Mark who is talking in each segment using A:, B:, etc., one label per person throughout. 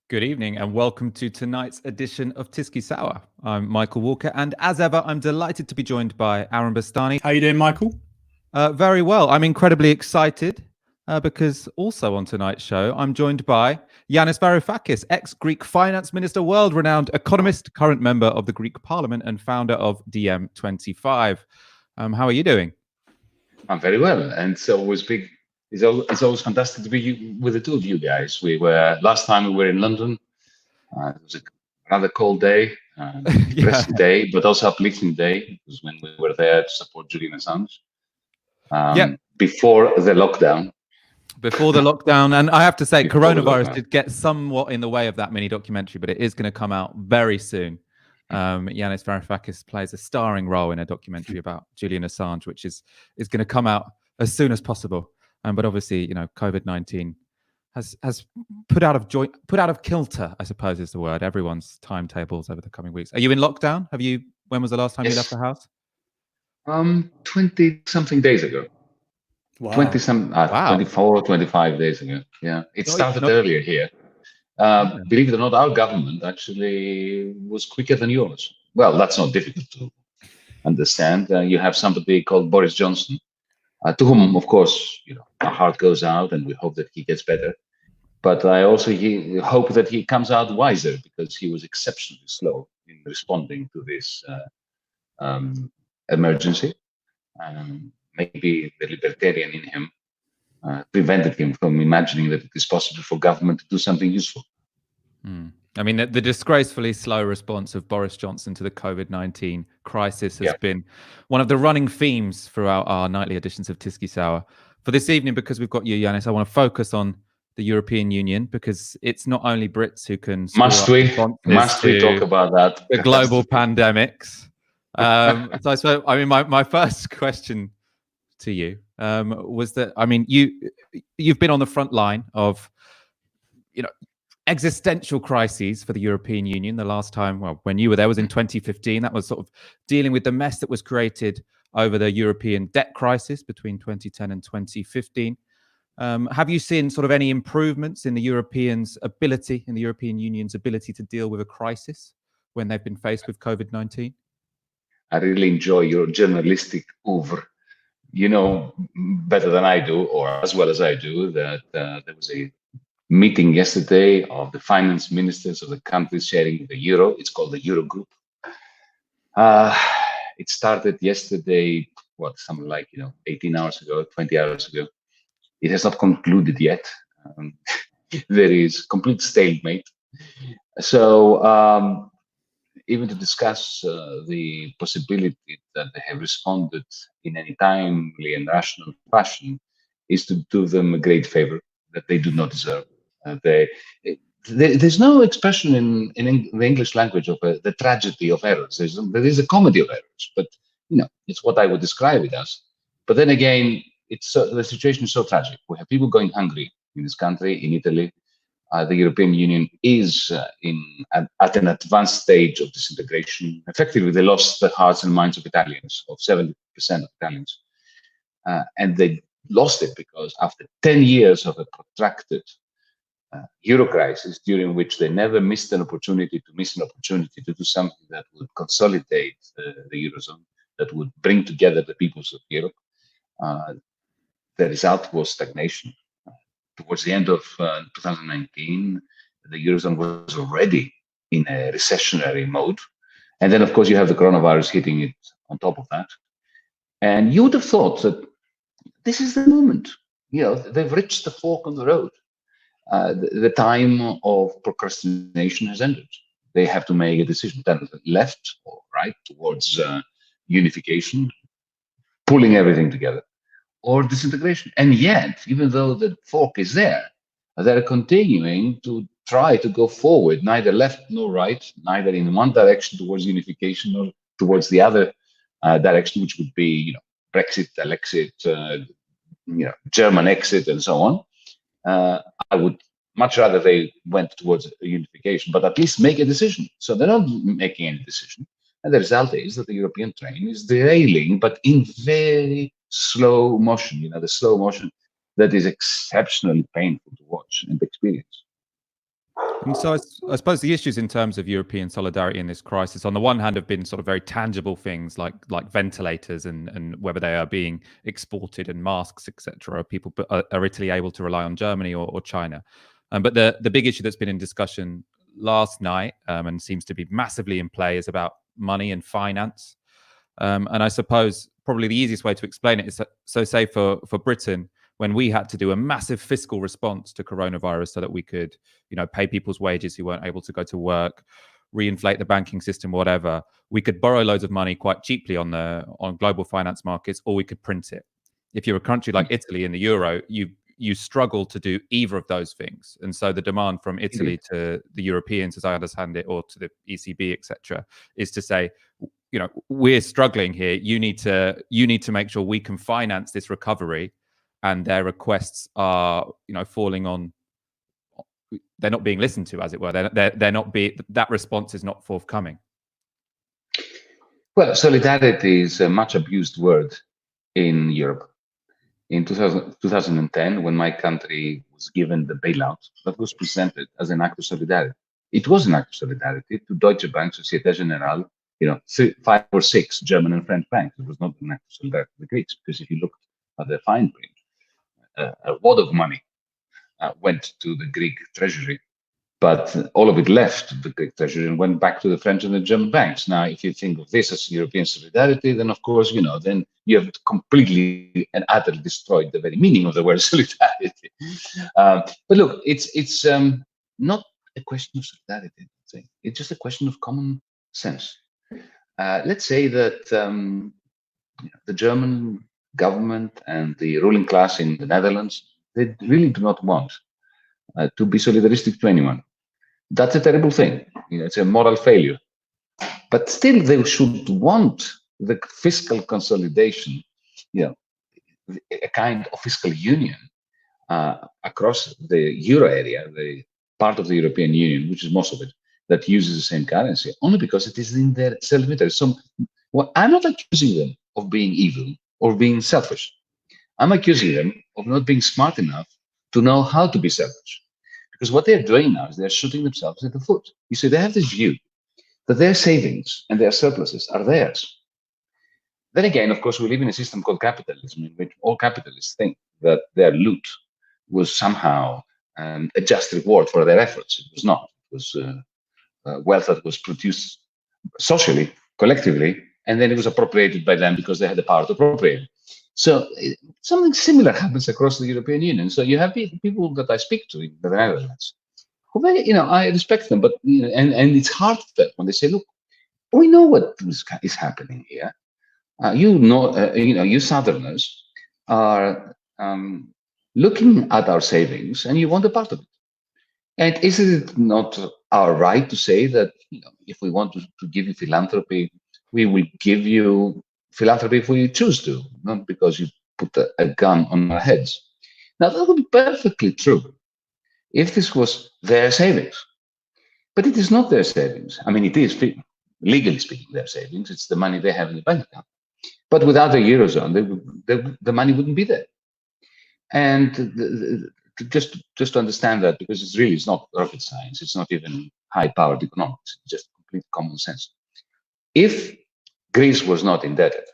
A: Good evening and welcome to tonight's edition of Tysky Sour. I'm Michael Walker, and as ever, I'm delighted to be joined by Aaron Bastani.
B: How you doing, Michael?
A: Very well. I'm incredibly excited because also on tonight's show, I'm joined by Yanis Varoufakis, ex-Greek finance minister, world-renowned economist, current member of the Greek parliament and founder of DM25. How are you doing?
C: I'm very well, and it's always fantastic to be with the two of you guys. Last time we were in London. It was a rather cold day, depressing day, but also uplifting day. It was when we were there to support Julian Assange before the lockdown.
A: And I have to say, coronavirus did get somewhat in the way of that mini documentary, but it is going to come out very soon. Yanis Varoufakis plays a starring role in a documentary about Julian Assange, which is going to come out as soon as possible. But obviously, COVID-19 has put out of kilter, I suppose is the word, everyone's timetables over the coming weeks. Are you in lockdown? When was the last time you left the house?
C: 20-something days ago.
B: Wow.
C: 24, 25 days ago. Yeah, it started earlier here. Believe it or not, our government actually was quicker than yours. Well, that's not difficult to understand. You have somebody called Boris Johnson, to whom, of course, our heart goes out, and we hope that he gets better. But I also hope that he comes out wiser, because he was exceptionally slow in responding to this emergency. Maybe the libertarian in him prevented him from imagining that it is possible for government to do something useful.
A: I mean, the disgracefully slow response of Boris Johnson to the COVID-19 crisis has been one of the running themes throughout our nightly editions of Tysky Sour. For this evening, because we've got you, Yanis, I want to focus on the European Union, because it's not only Brits who can...
C: Must we talk about that?
A: The global pandemics. So I mean, my first question to you was that, I mean, you've been on the front line of, existential crises for the European Union. The last time, when you were there, was in 2015. That was sort of dealing with the mess that was created over the European debt crisis between 2010 and 2015. Have you seen sort of any improvements in the European Union's ability to deal with a crisis when they've been faced with COVID-19?
C: I really enjoy your journalistic oeuvre. You know better than I do, or as well as I do, that there was a meeting yesterday of the finance ministers of the countries sharing the euro. It's called the Eurogroup. It started yesterday, something like 18 hours ago, 20 hours ago. It has not concluded yet. There is complete stalemate. So even to discuss the possibility that they have responded in any timely and rational fashion is to do them a great favor that they do not deserve. There's no expression in the English language of the tragedy of errors. There is a comedy of errors, but it's what I would describe it as. But then again, the situation is so tragic. We have people going hungry in this country, in Italy. The European Union is at an advanced stage of disintegration. Effectively, they lost the hearts and minds of Italians, of 70% of Italians. And they lost it because after 10 years of a protracted Euro crisis, during which they never missed an opportunity to do something that would consolidate the Eurozone, that would bring together the peoples of Europe, the result was stagnation. Towards the end of 2019, the Eurozone was already in a recessionary mode. And then, of course, you have the coronavirus hitting it on top of that. And you would have thought that this is the moment. They've reached the fork on the road. The time of procrastination has ended. They have to make a decision, then left or right, towards unification, pulling everything together, or disintegration. And yet, even though the fork is there, they're continuing to try to go forward, neither left nor right, neither in one direction towards unification nor towards the other direction, which would be, Brexit, Alexit, German exit, and so on. I would much rather they went towards unification, but at least make a decision. So they're not making any decision. And the result is that the European train is derailing, but in very slow motion, the slow motion that is exceptionally painful to watch and experience.
A: And so I suppose the issues in terms of European solidarity in this crisis, on the one hand, have been sort of very tangible things like ventilators and whether they are being exported, and masks, etc. Are Italy able to rely on Germany or China? But the big issue that's been in discussion last night and seems to be massively in play is about money and finance. And I suppose probably the easiest way to explain it is so say for Britain, when we had to do a massive fiscal response to coronavirus so that we could, pay people's wages who weren't able to go to work, reinflate the banking system, whatever, we could borrow loads of money quite cheaply on global finance markets, or we could print it. If you're a country like Italy in the euro, you struggle to do either of those things. And so the demand from Italy to the Europeans, as I understand it, or to the ECB, etc., is to say, we're struggling here. You need to make sure we can finance this recovery. And their requests are, falling on. They're not being listened to, as it were. They're not that response is not forthcoming.
C: Well, solidarity is a much abused word in Europe. In 2010, when my country was given the bailout, that was presented as an act of solidarity. It was an act of solidarity to Deutsche Bank, Societe Generale, 5 or 6 German and French banks. It was not an act of solidarity to the Greeks, because if you look at the fine print, a wad of money went to the Greek treasury, but all of it left the Greek treasury and went back to the French and the German banks. Now, if you think of this as European solidarity, then of course, then you have completely and utterly destroyed the very meaning of the word solidarity. But look, it's not a question of solidarity. It's just a question of common sense. Let's say that the German government and the ruling class in the Netherlands, they really do not want to be solidaristic to anyone. That's a terrible thing. It's a moral failure. But still, they should want the fiscal consolidation, a kind of fiscal union across the euro area, the part of the European Union, which is most of it, that uses the same currency, only because it is in their self-interest. So I'm not accusing them of being evil or being selfish. I'm accusing them of not being smart enough to know how to be selfish. Because what they're doing now is they're shooting themselves in the foot. You see, they have this view that their savings and their surpluses are theirs. Then again, of course, we live in a system called capitalism, in which all capitalists think that their loot was somehow a just reward for their efforts. It was not. It was wealth that was produced socially, collectively, and then it was appropriated by them because they had the power to appropriate it. So something similar happens across the European Union. So you have people that I speak to in the Netherlands, who I respect them, but and it's heartfelt when they say, "Look, we know what is happening here. You Southerners are looking at our savings, and you want a part of it. And isn't it not our right to say that if we want to give you philanthropy, we will give you philanthropy if we choose to, not because you put a gun on our heads." Now, that would be perfectly true if this was their savings. But it is not their savings. I mean, it is, legally speaking, their savings. It's the money they have in the bank account. But without the Eurozone, the money wouldn't be there. And just to understand that, because it's not rocket science. It's not even high-powered economics. It's just complete common sense. If Greece was not indebted,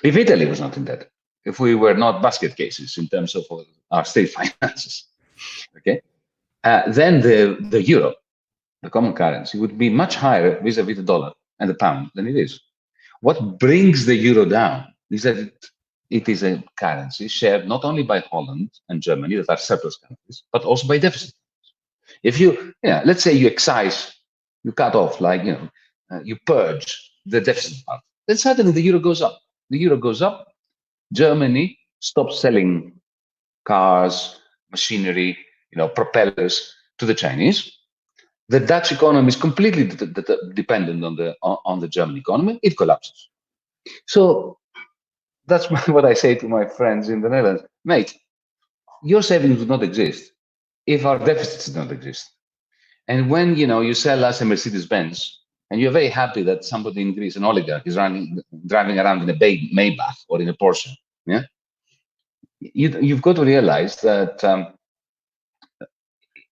C: if Italy was not indebted, if we were not basket cases in terms of our state finances, okay, then the euro, the common currency, would be much higher vis-a-vis the dollar and the pound than it is. What brings the euro down is that it is a currency shared not only by Holland and Germany, that are surplus countries, but also by deficit. If let's say you excise, you cut off, you purge the deficit part, then suddenly the euro goes up. The euro goes up. Germany stops selling cars, machinery, propellers to the Chinese. The Dutch economy is completely dependent on the German economy. It collapses. So that's what I say to my friends in the Netherlands. Mate, your savings would not exist if our deficits did not exist. And when you sell us a Mercedes-Benz, and you're very happy that somebody in Greece, an oligarch, is driving around in a Maybach or in a Porsche, yeah, you've got to realize that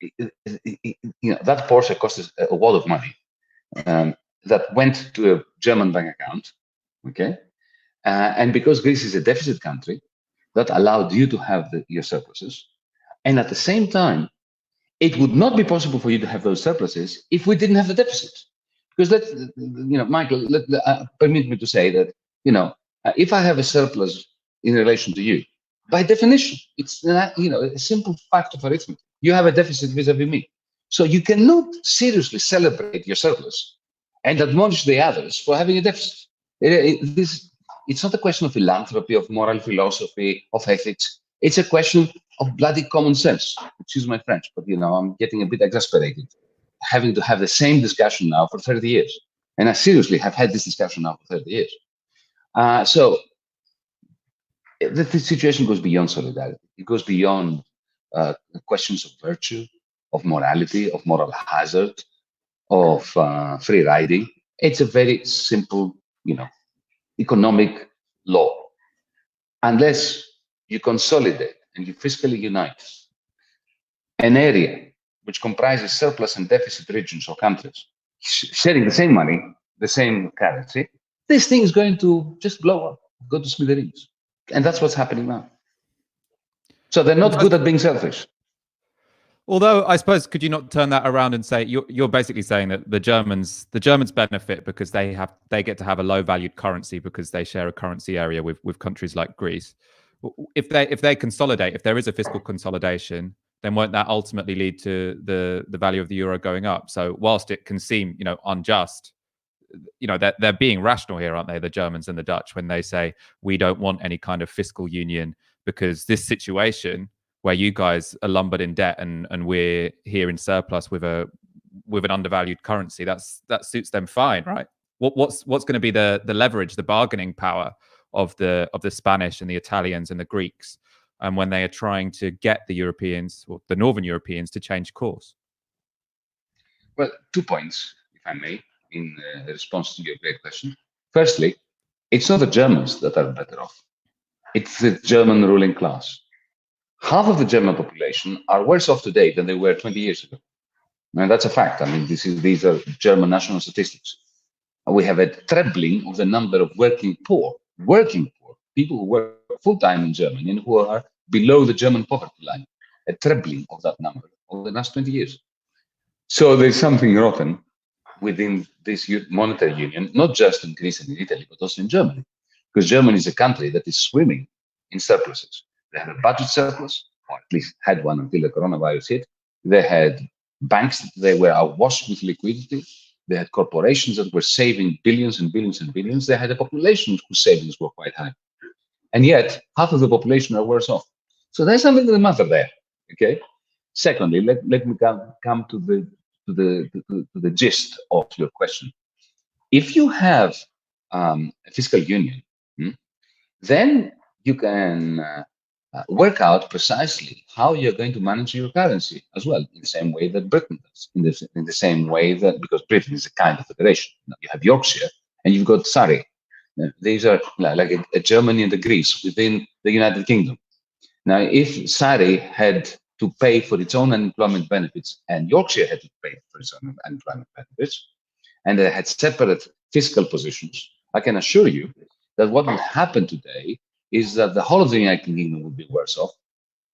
C: that Porsche cost us a wad of money that went to a German bank account, okay? And because Greece is a deficit country, that allowed you to have your surpluses. And at the same time, it would not be possible for you to have those surpluses if we didn't have the deficit. Because Michael, permit me to say that, if I have a surplus in relation to you, by definition, it's a simple fact of arithmetic. You have a deficit vis-a-vis me. So you cannot seriously celebrate your surplus and admonish the others for having a deficit. It's not a question of philanthropy, of moral philosophy, of ethics. It's a question of bloody common sense. Excuse my French, but I'm getting a bit exasperated having to have the same discussion now for 30 years. And I seriously have had this discussion now for 30 years. So the situation goes beyond solidarity. It goes beyond questions of virtue, of morality, of moral hazard, of free riding. It's a very simple, economic law. Unless you consolidate and you fiscally unite an area which comprises surplus and deficit regions or countries sharing the same money, the same currency, this thing is going to just blow up, go to smithereens. And that's what's happening now. So they're not good at being selfish.
A: Although I suppose, could you not turn that around and say you're basically saying that the Germans benefit because they get to have a low valued currency because they share a currency area with countries like Greece. If they consolidate, if there is a fiscal consolidation, then won't that ultimately lead to the value of the euro going up? So whilst it can seem unjust, they're being rational here, aren't they, the Germans and the Dutch, when they say we don't want any kind of fiscal union because this situation where you guys are lumbered in debt and we're here in surplus with an undervalued currency, that suits them fine, right? What's going to be the leverage, the bargaining power of the Spanish and the Italians and the Greeks, and when they are trying to get the Europeans, or the Northern Europeans, to change course?
C: Well, 2 points, if I may, in response to your great question. Firstly, it's not the Germans that are better off. It's the German ruling class. Half of the German population are worse off today than they were 20 years ago. And that's a fact. I mean, these are German national statistics. We have a trebling of the number of working poor, people who work full-time in Germany and who are below the German poverty line, a trebling of that number over the last 20 years. So there's something rotten within this monetary union, not just in Greece and in Italy, but also in Germany, because Germany is a country that is swimming in surpluses. They have a budget surplus, or at least had one until the coronavirus hit. They had banks that they were awash with liquidity. They had corporations that were saving billions and billions and billions. They had a population whose savings were quite high. And yet, half of the population are worse off. So there's something to the matter there, okay? Secondly, let me come to the gist of your question. If you have a fiscal union, then you can work out precisely how you're going to manage your currency as well, in the same way that Britain does, in the same way that, because Britain is a kind of federation. You have Yorkshire and you've got Surrey. These are like a Germany and a Greece within the United Kingdom. Now, if Surrey had to pay for its own unemployment benefits and Yorkshire had to pay for its own unemployment benefits, and they had separate fiscal positions, I can assure you that what would happen today is that the whole of the United Kingdom would be worse off,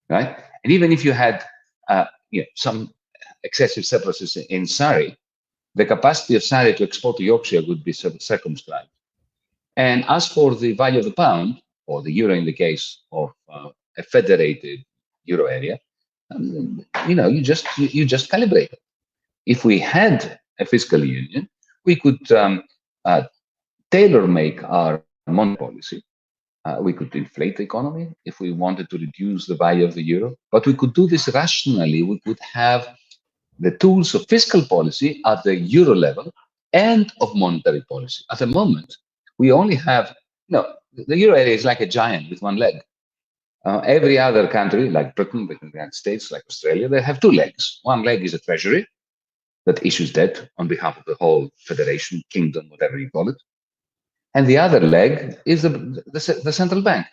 C: right? And even if you had some excessive surpluses in Surrey, the capacity of Surrey to export to Yorkshire would be circumscribed. And as for the value of the pound, or the euro in the case of a federated euro area, you just calibrate it. If we had a fiscal union, we could tailor-make our monetary policy. We could inflate the economy if we wanted to reduce the value of the euro, but we could do this rationally. We could have the tools of fiscal policy at the euro level and of monetary policy. At the moment, we only have, the euro area is like a giant with one leg. Every other country, like Britain, like the United States, like Australia, they have two legs. One leg is a treasury that issues debt on behalf of the whole federation, kingdom, whatever you call it. And the other leg is the central bank.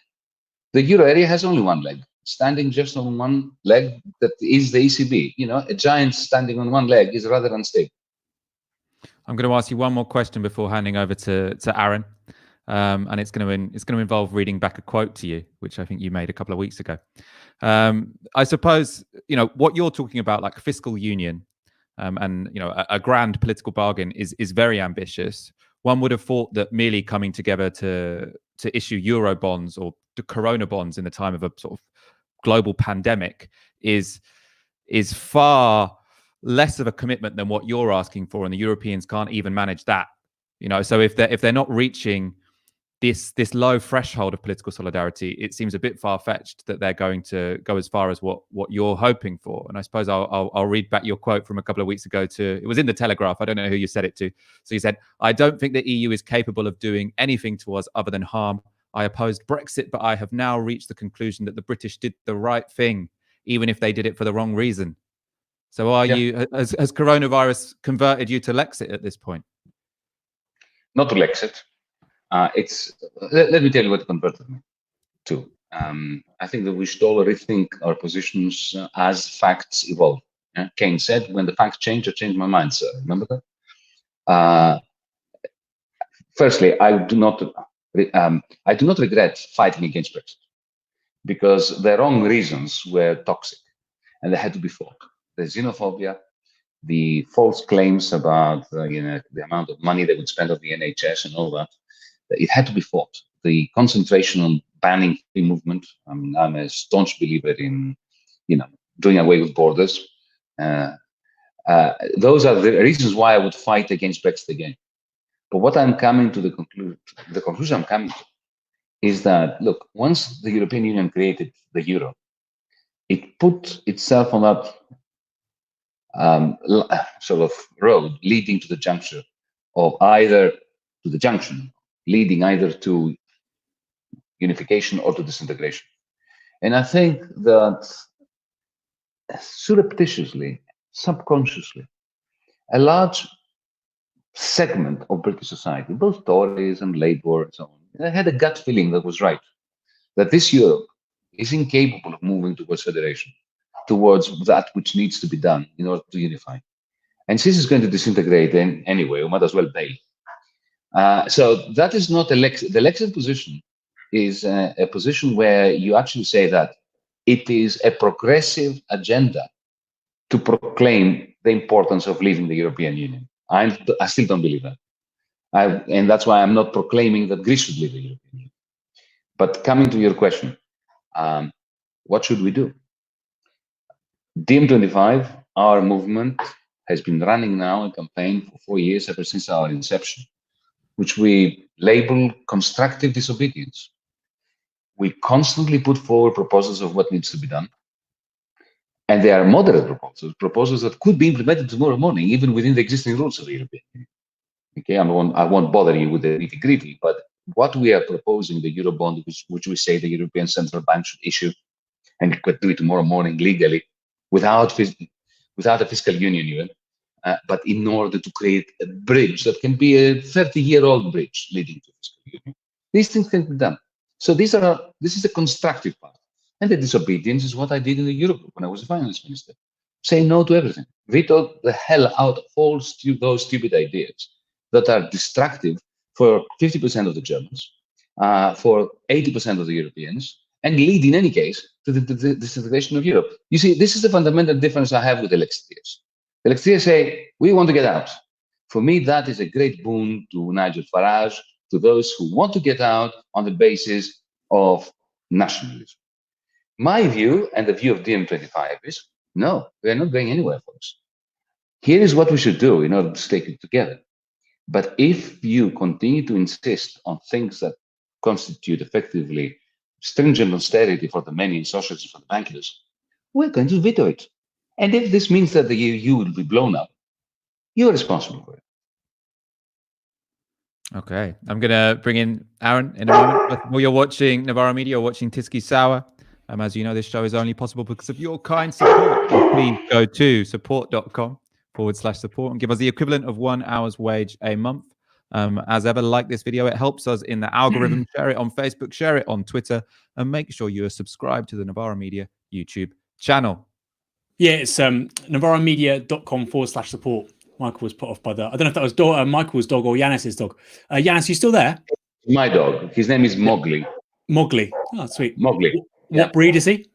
C: The euro area has only one leg, standing just on one leg that is the ECB. A giant standing on one leg is rather unstable.
A: I'm going to ask you one more question before handing over to Aaron, and it's going to involve reading back a quote to you, which I think you made a couple of weeks ago. I suppose what you're talking about, like fiscal union, and a grand political bargain, is very ambitious. One would have thought that merely coming together to issue euro bonds or the corona bonds in the time of a sort of global pandemic is far less of a commitment than what you're asking for, and the Europeans can't even manage that. So if they're not reaching this low threshold of political solidarity, it seems a bit far-fetched that they're going to go as far as what you're hoping for. And I suppose I'll read back your quote from a couple of weeks ago. It was in the Telegraph. I don't know who you said it to. So you said, "I don't think the EU is capable of doing anything to us other than harm. I opposed Brexit, but I have now reached the conclusion that the British did the right thing, even if they did it for the wrong reason." So has coronavirus converted you to Lexit at this point?
C: Not to Lexit. Let me tell you what converted me to. I think that we should all rethink our positions as facts evolve. Keynes said, "When the facts change, I change my mind, sir." Remember that? Firstly, I do not regret fighting against Brexit, because the wrong reasons were toxic and they had to be fought. The xenophobia, the false claims about the amount of money they would spend on the NHS and all that, it had to be fought. The concentration on banning free movement. I'm a staunch believer in doing away with borders. Those are the reasons why I would fight against Brexit again. But what I'm coming to the conclusion I'm coming to is that, look, once the European Union created the euro, it put itself on that sort of road leading to the junction leading either to unification or to disintegration. And I think that surreptitiously, subconsciously, a large segment of British society, both Tories and Labour and so on, I had a gut feeling that was right, that this Europe is incapable of moving towards federation, towards that which needs to be done in order to unify. And since it's going to disintegrate anyway, we might as well bail. So that is not Lexit. The Lexit position is a position where you actually say that it is a progressive agenda to proclaim the importance of leaving the European Union. I still don't believe that. And that's why I'm not proclaiming that Greece should leave the European Union. But coming to your question, what should we do? DiEM25, our movement, has been running now a campaign for 4 years, ever since our inception, which we label constructive disobedience. We constantly put forward proposals of what needs to be done. And they are moderate proposals that could be implemented tomorrow morning, even within the existing rules of the European Union. Okay, I won't bother you with the nitty-gritty, but what we are proposing, the Eurobond, which we say the European Central Bank should issue, and it could do it tomorrow morning legally, without a fiscal union even, but in order to create a bridge that can be a 30-year-old bridge leading to fiscal union. These things can be done. So this is a constructive part. And the disobedience is what I did in the Eurogroup when I was a finance minister. Say no to everything. Veto the hell out of all those stupid ideas that are destructive for 50% of the Germans, for 80% of the Europeans, and lead in any case to the disintegration of Europe. You see, this is the fundamental difference I have with the Lexities. The Lexities say, we want to get out. For me, that is a great boon to Nigel Farage, to those who want to get out on the basis of nationalism. My view, and the view of DiEM25, is no, we are not going anywhere, folks. Here is what we should do in order to stay together. But if you continue to insist on things that constitute effectively stringent austerity for the many and socialism for the bankers, we're going to veto it. And if this means that the EU will be blown up, you're responsible for it.
A: Okay, I'm going to bring in Aaron in a moment. While you're watching Navarro Media, you're watching Tysky Sour. As you know, this show is only possible because of your kind support. Please go to support.com/support and give us the equivalent of 1 hour's wage a month. As ever, like this video. It helps us in the algorithm. Share it on Facebook, share it on Twitter, and make sure you are subscribed to the Novara Media YouTube channel.
B: Yeah, it's novaramedia.com/support. Michael was put off by that. I don't know if that was Michael's dog or Yanis's dog. Yanis, you still there?
C: My dog. His name is Mowgli.
B: Mowgli. Oh, sweet.
C: Mowgli.
B: What breed is he?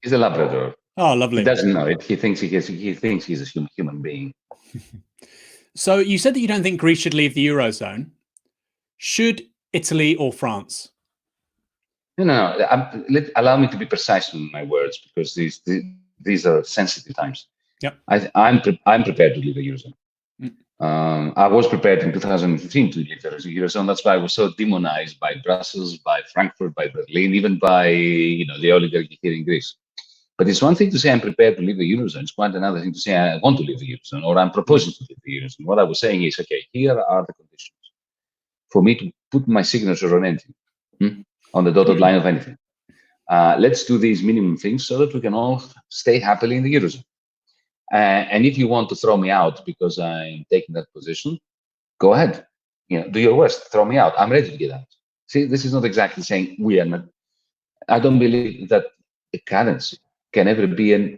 C: He's a Labrador.
B: Oh, lovely.
C: He doesn't know it. He thinks he's a human being.
B: So you said that you don't think Greece should leave the Eurozone. Should Italy or France?
C: No. Allow me to be precise in my words, because these are sensitive times.
B: Yep.
C: I'm prepared to leave the Eurozone. I was prepared in 2015 to leave the Eurozone. That's why I was so demonized by Brussels, by Frankfurt, by Berlin, even by the oligarchy here in Greece. But it's one thing to say I'm prepared to leave the Eurozone. It's quite another thing to say I want to leave the Eurozone, or I'm proposing to leave the Eurozone. What I was saying is, okay, here are the conditions for me to put my signature on anything, on the dotted line of anything. Let's do these minimum things so that we can all stay happily in the Eurozone. And if you want to throw me out because I'm taking that position, go ahead. Do your worst. Throw me out. I'm ready to get out. See, this is not exactly saying we are not. I don't believe that a currency can ever be a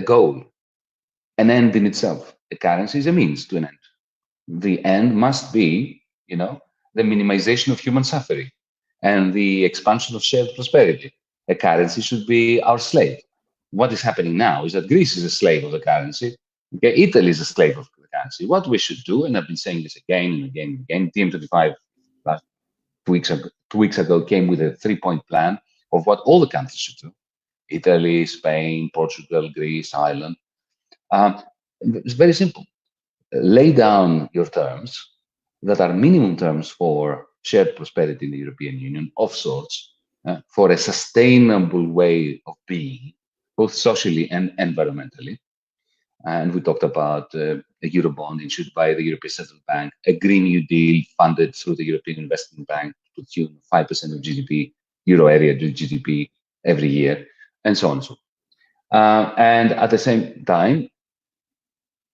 C: goal, an end in itself. A currency is a means to an end. The end must be, the minimization of human suffering and the expansion of shared prosperity. A currency should be our slave. What is happening now is that Greece is a slave of the currency. Okay, Italy is a slave of the currency. What we should do, and I've been saying this again and again and again, TM25 2 weeks ago came with a 3-point plan of what all the countries should do. Italy, Spain, Portugal, Greece, Ireland. It's very simple. Lay down your terms that are minimum terms for shared prosperity in the European Union of sorts, for a sustainable way of being, both socially and environmentally. And we talked about a Eurobond issued by the European Central Bank, a Green New Deal funded through the European Investment Bank to the tune of 5% of GDP, Euro area GDP every year, and so on and so on. And at the same time,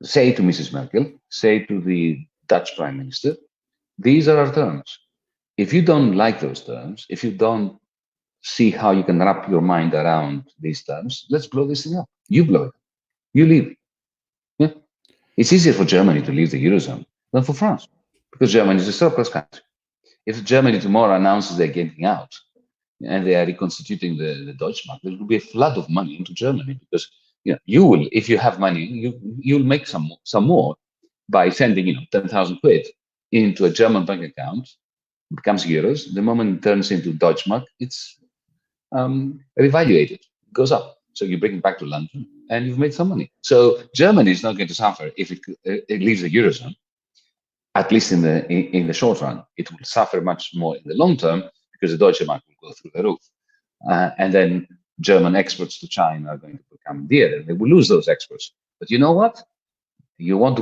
C: say to Mrs. Merkel, say to the Dutch Prime Minister, these are our terms. If you don't like those terms, if you don't see how you can wrap your mind around these terms, let's blow this thing up. You blow it. You leave. Yeah? It's easier for Germany to leave the Eurozone than for France, because Germany is a surplus country. If Germany tomorrow announces they're getting out and they are reconstituting the Deutschmark, there will be a flood of money into Germany, because you will, if you have money, you'll make some more by sending 10,000 quid into a German bank account. It becomes euros. The moment it turns into Deutschmark, it's revaluated, it goes up. So you bring it back to London and you've made some money. So Germany is not going to suffer if it leaves the Eurozone, at least in the short run. It will suffer much more in the long term, because the Deutsche Mark will go through the roof. And then German exports to China are going to become dear, and they will lose those exports. But you know what? You want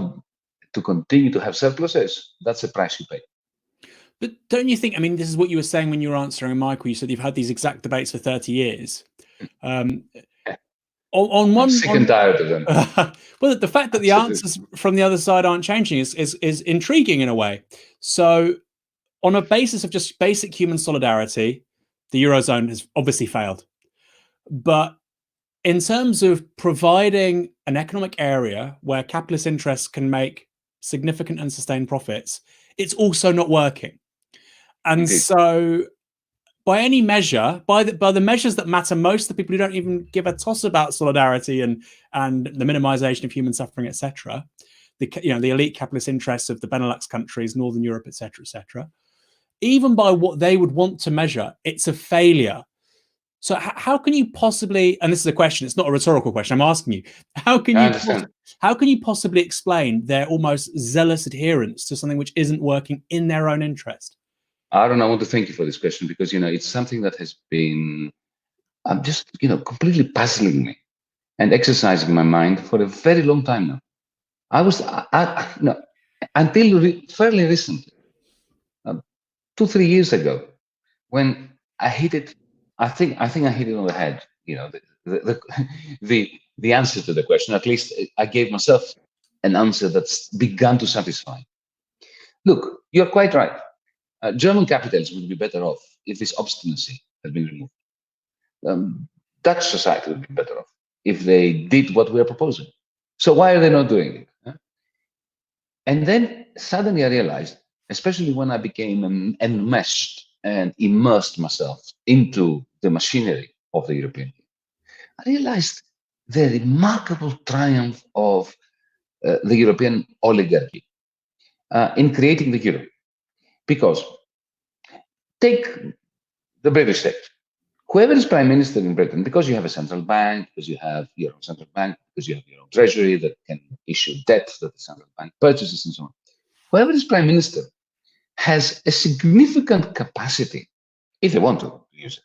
C: to continue to have surpluses, that's the price you pay.
B: But don't you think, this is what you were saying when you were answering Michael, you said you've had these exact debates for 30 years. On one,
C: I'm sick and tired of them.
B: Well, the fact that the answers from the other side aren't changing is intriguing in a way. So on a basis of just basic human solidarity, the Eurozone has obviously failed. But in terms of providing an economic area where capitalist interests can make significant and sustained profits, it's also not working. And
C: Indeed.
B: so by any measure, by the measures that matter most, the people who don't even give a toss about solidarity and the minimization of human suffering, etc., the elite capitalist interests of the Benelux countries, Northern Europe, etc., even by what they would want to measure, it's a failure. So how can you possibly, and this is a question, it's not a rhetorical question, I'm asking you, how can you possibly explain their almost zealous adherence to something which isn't working in their own interest?
C: Aaron, I want to thank you for this question, because it's something that has been just completely puzzling me and exercising my mind for a very long time now. Until fairly recently, 2-3 years ago, when I hit it, I think I hit it on the head. The answer to the question. At least I gave myself an answer that's begun to satisfy. look, you're quite right. German capitalism would be better off if this obstinacy had been removed. Dutch society would be better off if they did what we are proposing. So why are they not doing it? Huh? And then suddenly I realized, especially when I became enmeshed and immersed myself into the machinery of the European Union, I realized the remarkable triumph of the European oligarchy in creating the euro. Because take the British state. Whoever is prime minister in Britain, because you have a central bank, because you have your own central bank, because you have your own treasury that can issue debt that the central bank purchases and so on. Whoever is prime minister has a significant capacity, if they want to use it,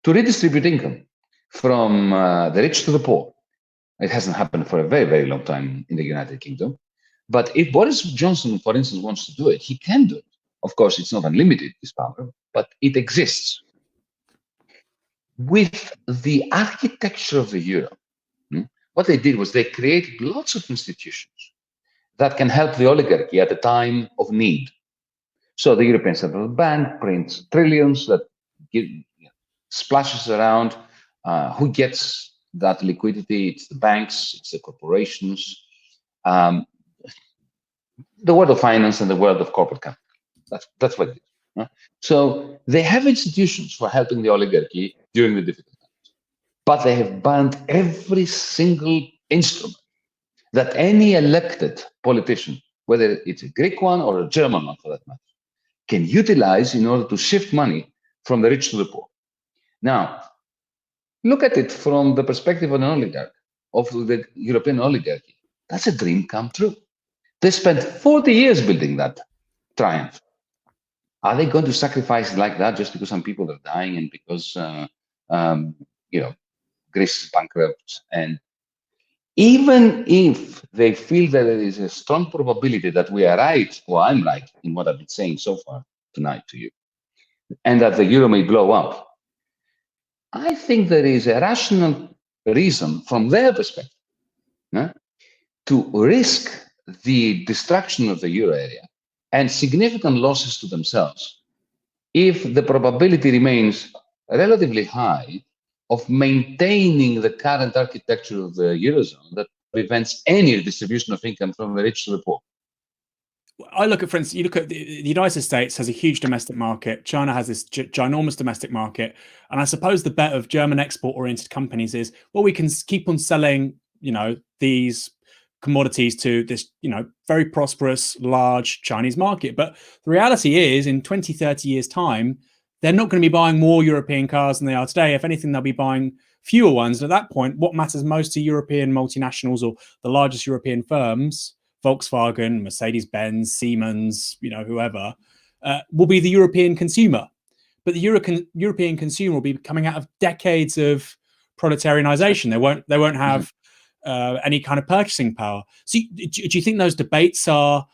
C: to redistribute income from the rich to the poor. It hasn't happened for a very, very long time in the United Kingdom. But if Boris Johnson, for instance, wants to do it, he can do it. Of course, it's not unlimited, this power, but it exists. With the architecture of the euro, what they did was they created lots of institutions that can help the oligarchy at a time of need. So the European Central Bank prints trillions that splashes around. Who gets that liquidity? It's the banks, it's the corporations, the world of finance and the world of corporate capital. That's what it is. So they have institutions for helping the oligarchy during the difficult times, but they have banned every single instrument that any elected politician, whether it's a Greek one or a German one for that matter, can utilize in order to shift money from the rich to the poor. Now, look at it from the perspective of an oligarch, of the European oligarchy. That's a dream come true. They spent 40 years building that triumph. Are they going to sacrifice it like that just because some people are dying and because Greece is bankrupt? And even if they feel that there is a strong probability that we are right, or I'm right in what I've been saying so far tonight to you, and that the euro may blow up, I think there is a rational reason from their perspective to risk the destruction of the euro area and significant losses to themselves if the probability remains relatively high of maintaining the current architecture of the eurozone that prevents any distribution of income from the rich to the poor.
B: I look at, for instance, you look at the United States has a huge domestic market. China has this ginormous domestic market. And I suppose the bet of German export-oriented companies is, well, we can keep on selling, these commodities to this, very prosperous, large Chinese market. But the reality is, in 20, 30 years' time, they're not going to be buying more European cars than they are today. If anything, they'll be buying fewer ones. And at that point, what matters most to European multinationals or the largest European firms, Volkswagen, Mercedes-Benz, Siemens, whoever, will be the European consumer. But the European consumer will be coming out of decades of proletarianization. They won't have any kind of purchasing power. So do you think those debates are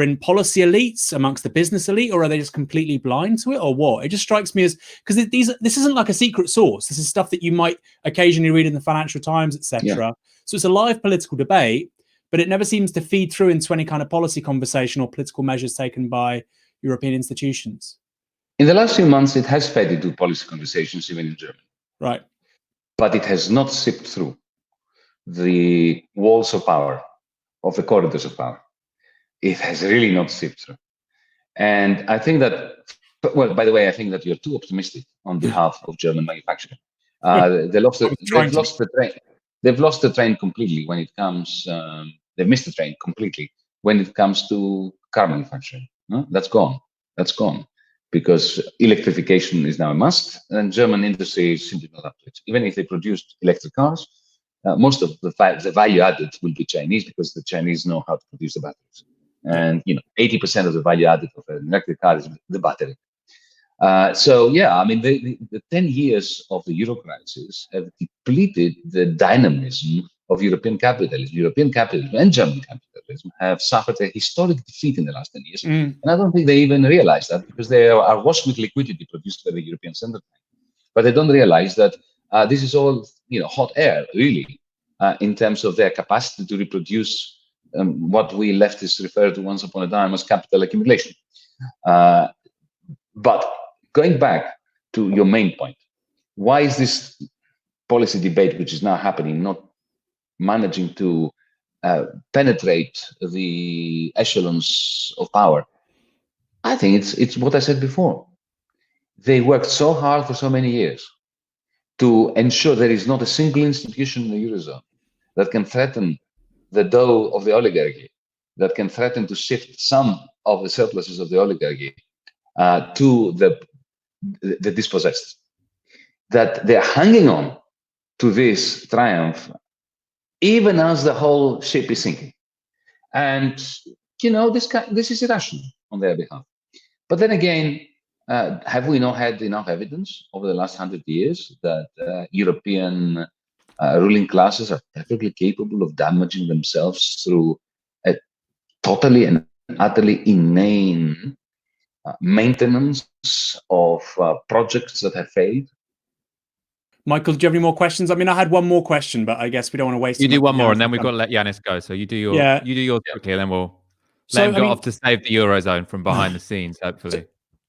B: in policy elites amongst the business elite, or are they just completely blind to it, or what? It just strikes me as, because this isn't like a secret source. This is stuff that you might occasionally read in the Financial Times, etc. Yeah. So it's a live political debate, but it never seems to feed through into any kind of policy conversation or political measures taken by European institutions.
C: In the last few months, it has fed into policy conversations, even in Germany.
B: Right.
C: But it has not sipped through the walls of power, of the corridors of power. It has really not sipped through. And I think that, well, by the way, I think that you're too optimistic on behalf of German manufacturing. They've lost the train. They've lost the train completely when it comes, they've missed the train completely when it comes to car manufacturing. No? That's gone. That's gone. Because electrification is now a must, and German industry is simply not up to it. Even if they produced electric cars, most of the value added will be Chinese, because the Chinese know how to produce the batteries. And 80% of the value added of an electric car is the battery. So yeah, I mean, the 10 years of the Euro crisis have depleted the dynamism of European capitalism. European capitalism and German capitalism have suffered a historic defeat in the last 10 years. And I don't think they even realize that, because they are awash with liquidity produced by the European Central Bank. But they don't realize that this is all hot air, really, in terms of their capacity to reproduce what we leftists referred to once upon a time as capital accumulation. But going back to your main point, why is this policy debate, which is now happening, not managing to penetrate the echelons of power? I think it's what I said before. They worked so hard for so many years to ensure there is not a single institution in the Eurozone that can threaten the dough of the oligarchy, that can threaten to shift some of the surpluses of the oligarchy to the dispossessed. That they're hanging on to this triumph, even as the whole ship is sinking. And, this is irrational on their behalf. But then again, have we not had enough evidence over the last 100 years that European ruling classes are perfectly capable of damaging themselves through a totally and utterly inane maintenance of projects that have failed?
B: Michael, do you have any more questions? I mean, I had one more question, but I guess we don't want to waste.
A: You do one more, and then we've got to let Yanis go. So you do yours quickly, and then we'll let him go off to save the Eurozone from behind the scenes, hopefully.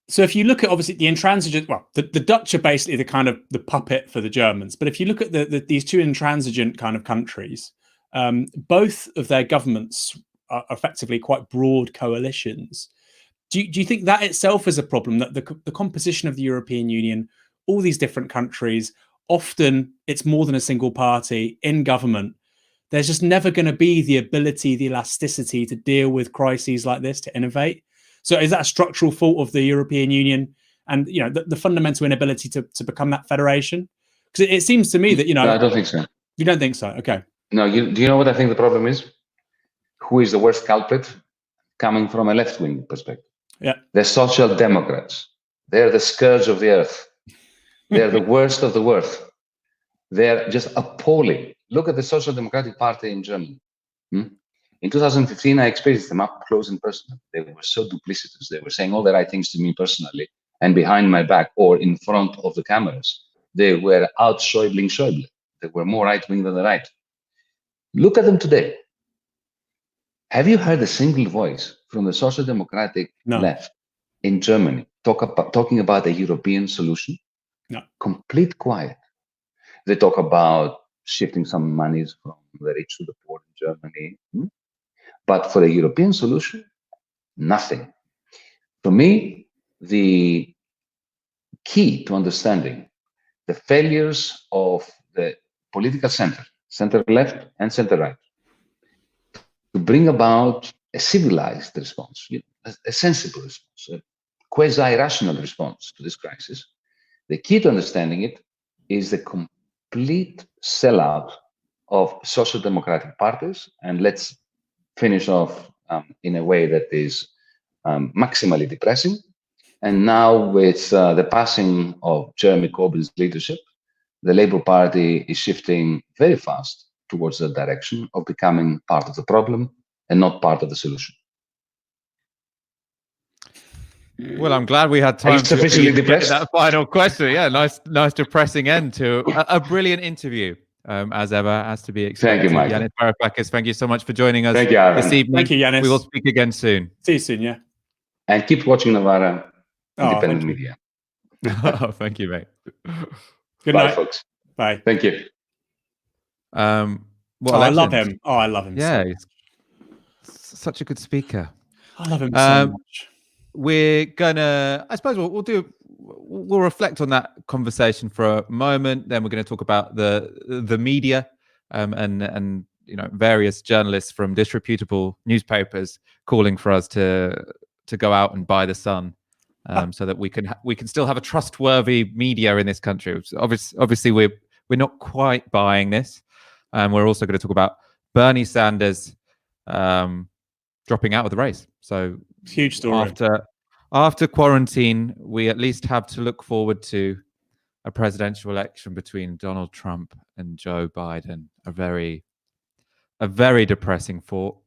B: So if you look at, obviously, the intransigent, the Dutch are basically the kind of the puppet for the Germans. But if you look at these two intransigent kind of countries, both of their governments are effectively quite broad coalitions. Do you think that itself is a problem, that the composition of the European Union, all these different countries, often it's more than a single party in government? There's just never going to be the ability, the elasticity to deal with crises like this, to innovate. So is that a structural fault of the European Union and, the fundamental inability to become that federation? Because it seems to me that,
C: No, I don't think so.
B: You don't think so? Okay.
C: No, do you know what I think the problem is? Who is the worst culprit coming from a left-wing perspective?
B: Yeah.
C: The Social Democrats. They're the scourge of the earth. They're the worst of the worst. They're just appalling. Look at the Social Democratic Party in Germany. In 2015, I experienced them up close and personal. They were so duplicitous. They were saying all the right things to me personally, and behind my back or in front of the cameras, they were out Schäuble. They were more right-wing than the right. Look at them today. Have you heard a single voice from the Social Democratic left in Germany talking about a European solution?
B: No.
C: Complete quiet. They talk about shifting some monies from the rich to the poor in Germany. But for a European solution, nothing. For me, the key to understanding the failures of the political center left and center right, to bring about a civilized response, a sensible response, a quasi-rational response to this crisis, the key to understanding it is the complete sellout of social democratic parties. And let's finish off in a way that is maximally depressing. And now with the passing of Jeremy Corbyn's leadership, the Labour Party is shifting very fast towards the direction of becoming part of the problem and not part of the solution.
A: Well, I'm glad we had time to get that final question. Yeah, nice depressing end to a brilliant interview. As ever, has to be expected.
C: Thank you, Michael.
A: Yanis Varoufakis, thank you so much for joining us
C: this
A: evening.
B: Thank you, Yanis.
A: We will speak again soon.
B: See you soon, yeah.
C: And keep watching Novara Independent Media.
A: Thank you, mate.
B: Good
C: Bye,
B: night,
C: folks.
B: Bye.
C: Thank you.
B: I love him. I love him.
A: Yeah, he's such a good speaker.
B: I love him so much.
A: We're gonna, I suppose, we'll reflect on that conversation for a moment. Then we're going to talk about the media and various journalists from disreputable newspapers calling for us to go out and buy the Sun, so that we can still have a trustworthy media in this country. Obviously, we're not quite buying this. We're also going to talk about Bernie Sanders dropping out of the race. So
B: huge story.
A: After quarantine, we at least have to look forward to a presidential election between Donald Trump and Joe Biden. A very depressing thought.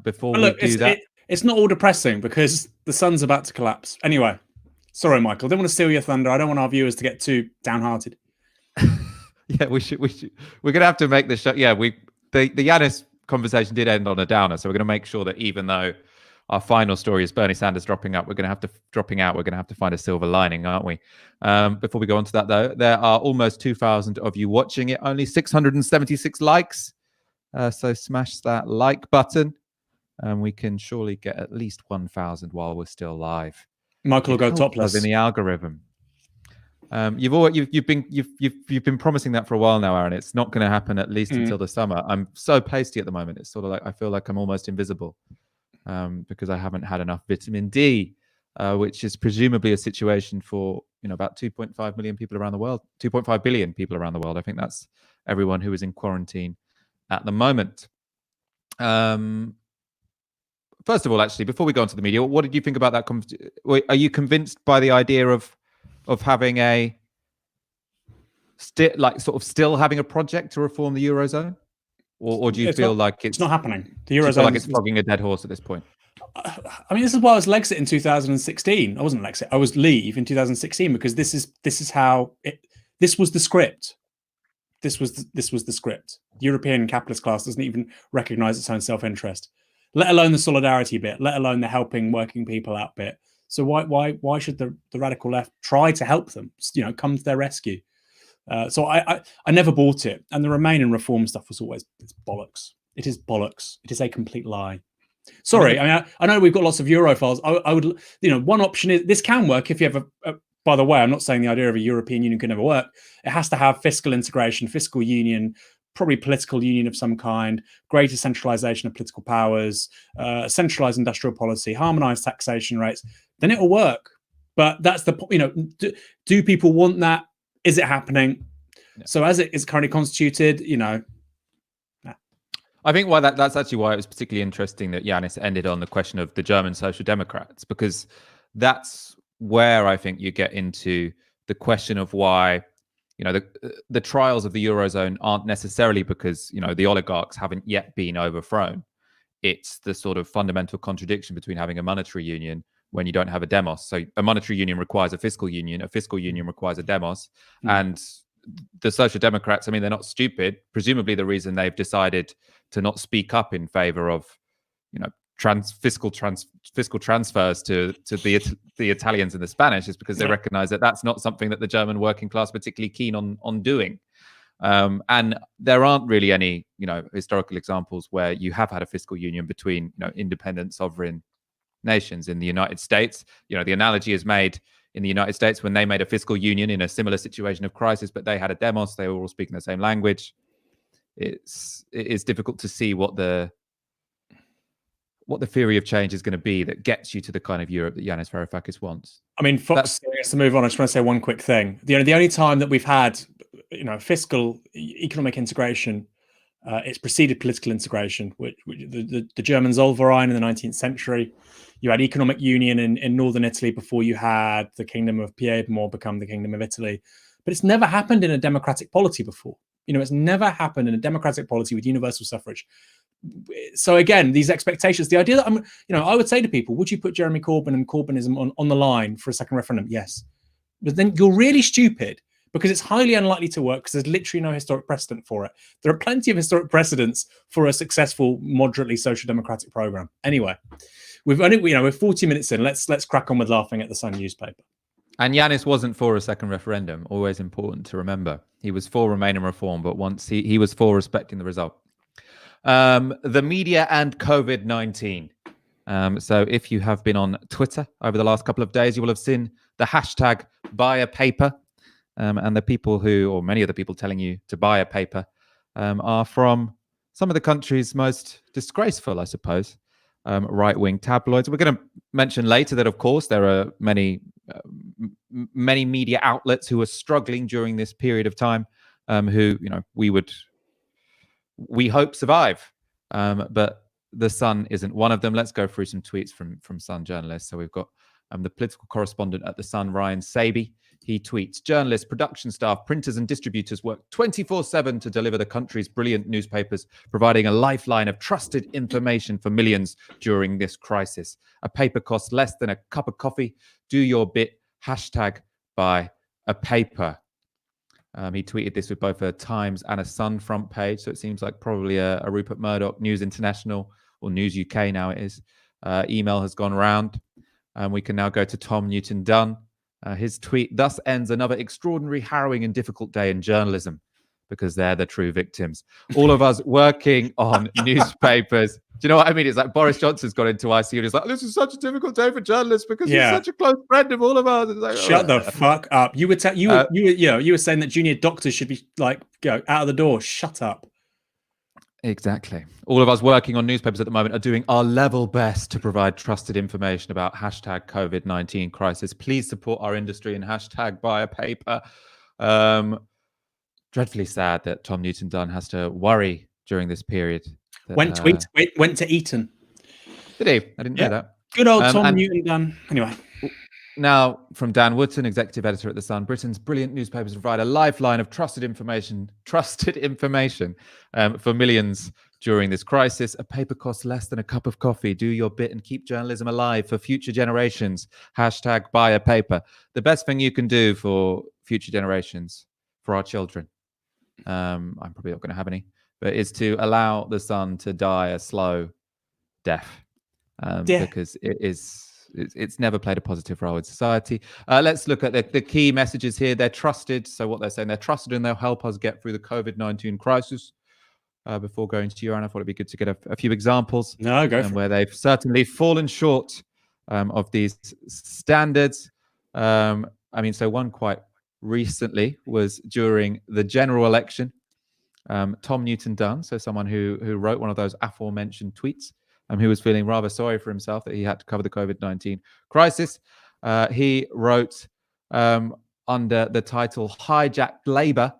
A: Before we do that,
B: it's not all depressing because the sun's about to collapse. Anyway, sorry, Michael. I don't want to steal your thunder. I don't want our viewers to get too downhearted.
A: Yeah, we should. We're gonna have to make the show. Yeah, the Yanis conversation did end on a downer, so we're going to make sure that even though our final story is Bernie Sanders dropping out, we're going to have to find a silver lining, aren't we? Before we go on to that, though, there are almost 2,000 of you watching it, only 676 likes. So smash that like button, and we can surely get at least 1,000 while we're still live.
B: Michael will go topless
A: in the algorithm. You've been promising that for a while now, Aaron. It's not going to happen at least until the summer. I'm so pasty at the moment. It's sort of like I feel like I'm almost invisible because I haven't had enough vitamin D, which is presumably a situation for about 2.5 million people around the world, 2.5 billion people around the world. I think that's everyone who is in quarantine at the moment. First of all, actually, before we go on to the media, what did you think about that? Are you convinced by the idea of having a still having a project to reform the Eurozone, or do you feel like it's
B: not happening? The Eurozone,
A: feel like it's flogging a dead horse at this point.
B: I mean, this is why I was Lexit in 2016. I wasn't Lexit. I was Leave in 2016 because this is how this was the script. This was the script. The European capitalist class doesn't even recognise its own self-interest, let alone the solidarity bit, let alone the helping working people out bit. So why should the radical left try to help them? Come to their rescue. So I never bought it, and the Remain and Reform stuff was always it's bollocks. It is bollocks. It is a complete lie. Sorry, I mean I know we've got lots of Europhiles. I would one option is this can work if you have a. By the way, I'm not saying the idea of a European Union can never work. It has to have fiscal integration, fiscal union, probably political union of some kind, greater centralization of political powers, centralized industrial policy, harmonized taxation rates. Then it'll work. But that's the do people want that? Is it happening? Yeah. So as it is currently constituted, nah.
A: I think that's actually why it was particularly interesting that Yanis ended on the question of the German Social Democrats, because that's where I think you get into the question of why the trials of the Eurozone aren't necessarily because the oligarchs haven't yet been overthrown. It's the sort of fundamental contradiction between having a monetary union when you don't have a demos. So a monetary union requires a fiscal union requires a demos. And the Social Democrats, I mean, they're not stupid. Presumably the reason they've decided to not speak up in favor of fiscal transfers to the Italians and the Spanish is because they recognize that that's not something that the German working class are particularly keen on doing. And there aren't really any historical examples where you have had a fiscal union between independent sovereign nations. In the United States, the analogy is made in the United States when they made a fiscal union in a similar situation of crisis, but they had a demos, they were all speaking the same language. It is difficult to see what the theory of change is going to be that gets you to the kind of Europe that Yanis Varoufakis wants.
B: I mean, Fox has to move on. I just want to say one quick thing. The only time that we've had, fiscal economic integration, it's preceded political integration, which the German Zollverein in the 19th century. You had economic union in northern Italy before you had the Kingdom of Piedmont become the Kingdom of Italy. But it's never happened in a democratic polity before. It's never happened in a democratic polity with universal suffrage. So again, these expectations, the idea that I would say to people, would you put Jeremy Corbyn and Corbynism on the line for a second referendum? Yes. But then you're really stupid because it's highly unlikely to work because there's literally no historic precedent for it. There are plenty of historic precedents for a successful, moderately social democratic program. Anyway, we're 40 minutes in. Let's crack on with laughing at the Sun newspaper.
A: And Yanis wasn't for a second referendum. Always important to remember. He was for Remain and Reform, but once he was for respecting the result. The media and COVID-19. So if you have been on Twitter over the last couple of days, you will have seen the hashtag buy a paper. And the people or many of the people telling you to buy a paper are from some of the country's most disgraceful, I suppose, right-wing tabloids. We're going to mention later that, of course, there are many media outlets who are struggling during this period of time, who we hope survive. But the Sun isn't one of them. Let's go through some tweets from Sun journalists. So we've got the political correspondent at the Sun, Ryan Saby. He tweets, journalists, production staff, printers and distributors work 24/7 to deliver the country's brilliant newspapers, providing a lifeline of trusted information for millions during this crisis. A paper costs less than a cup of coffee. Do your bit. Hashtag buy a paper. He tweeted this with both a Times and a Sun front page, so it seems like probably a Rupert Murdoch News International or News UK now it is. Email has gone around, and we can now go to Tom Newton-Dunn. His tweet thus ends another extraordinary, harrowing and difficult day in journalism, because they're the true victims. All of us working on newspapers. Do you know what I mean? It's like Boris Johnson's got into ICU and he's like, this is such a difficult day for journalists because he's such a close friend of all of us. It's like,
B: shut the fuck up. You were saying that junior doctors should be like, go out of the door. Shut up.
A: Exactly. All of us working on newspapers at the moment are doing our level best to provide trusted information about hashtag COVID-19 crisis. Please support our industry and hashtag buy a paper. Dreadfully sad that Tom Newton-Dunn has to worry during this period. That,
B: went to Eton.
A: Did he? I didn't know that.
B: Good old Tom Newton-Dunn. Anyway.
A: Now, from Dan Wootton, executive editor at The Sun, Britain's brilliant newspapers provide a lifeline of trusted information for millions during this crisis. A paper costs less than a cup of coffee. Do your bit and keep journalism alive for future generations. Hashtag buy a paper. The best thing you can do for future generations, for our children, I'm probably not going to have any, but is to allow The Sun to die a slow death, because it's never played a positive role in society. Let's look at the key messages here. They're trusted. So what they're saying, they're trusted and they'll help us get through the COVID-19 crisis. Before going to you, Aaron, I thought it'd be good to get a few examples where they've certainly fallen short of these standards. I mean, so one quite recently was during the general election. Tom Newton-Dunn, so someone who wrote one of those aforementioned tweets, who was feeling rather sorry for himself that he had to cover the COVID-19 crisis. He wrote under the title Hijacked Labor,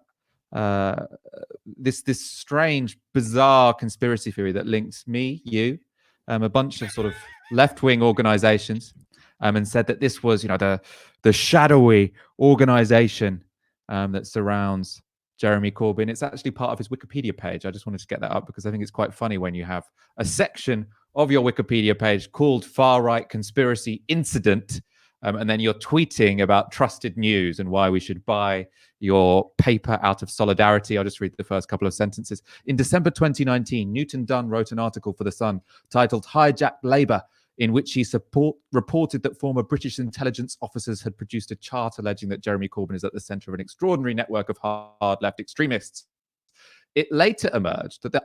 A: this strange, bizarre conspiracy theory that links me, you, a bunch of sort of left-wing organizations, and said that this was, the shadowy organization that surrounds Jeremy Corbyn. It's actually part of his Wikipedia page. I just wanted to get that up because I think it's quite funny when you have a section of your Wikipedia page called Far Right Conspiracy Incident, and then you're tweeting about trusted news and why we should buy your paper out of solidarity. I'll just read the first couple of sentences. In December 2019, Newton-Dunn wrote an article for The Sun titled Hijacked Labor, in which he reported that former British intelligence officers had produced a chart alleging that Jeremy Corbyn is at the centre of an extraordinary network of hard left extremists. It later emerged that the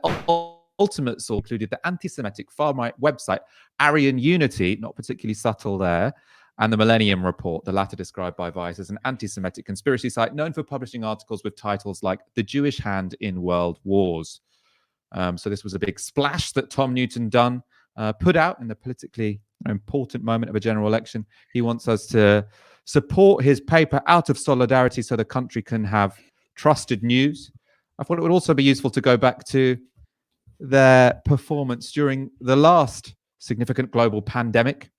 A: ultimate source included the anti-Semitic far-right website Aryan Unity, not particularly subtle there, and the Millennium Report, the latter described by Vice as an anti-Semitic conspiracy site known for publishing articles with titles like The Jewish Hand in World Wars. So this was a big splash that Tom Newton-Dunn put out in the politically important moment of a general election. He wants us to support his paper out of solidarity so the country can have trusted news. I thought it would also be useful to go back to their performance during the last significant global pandemic,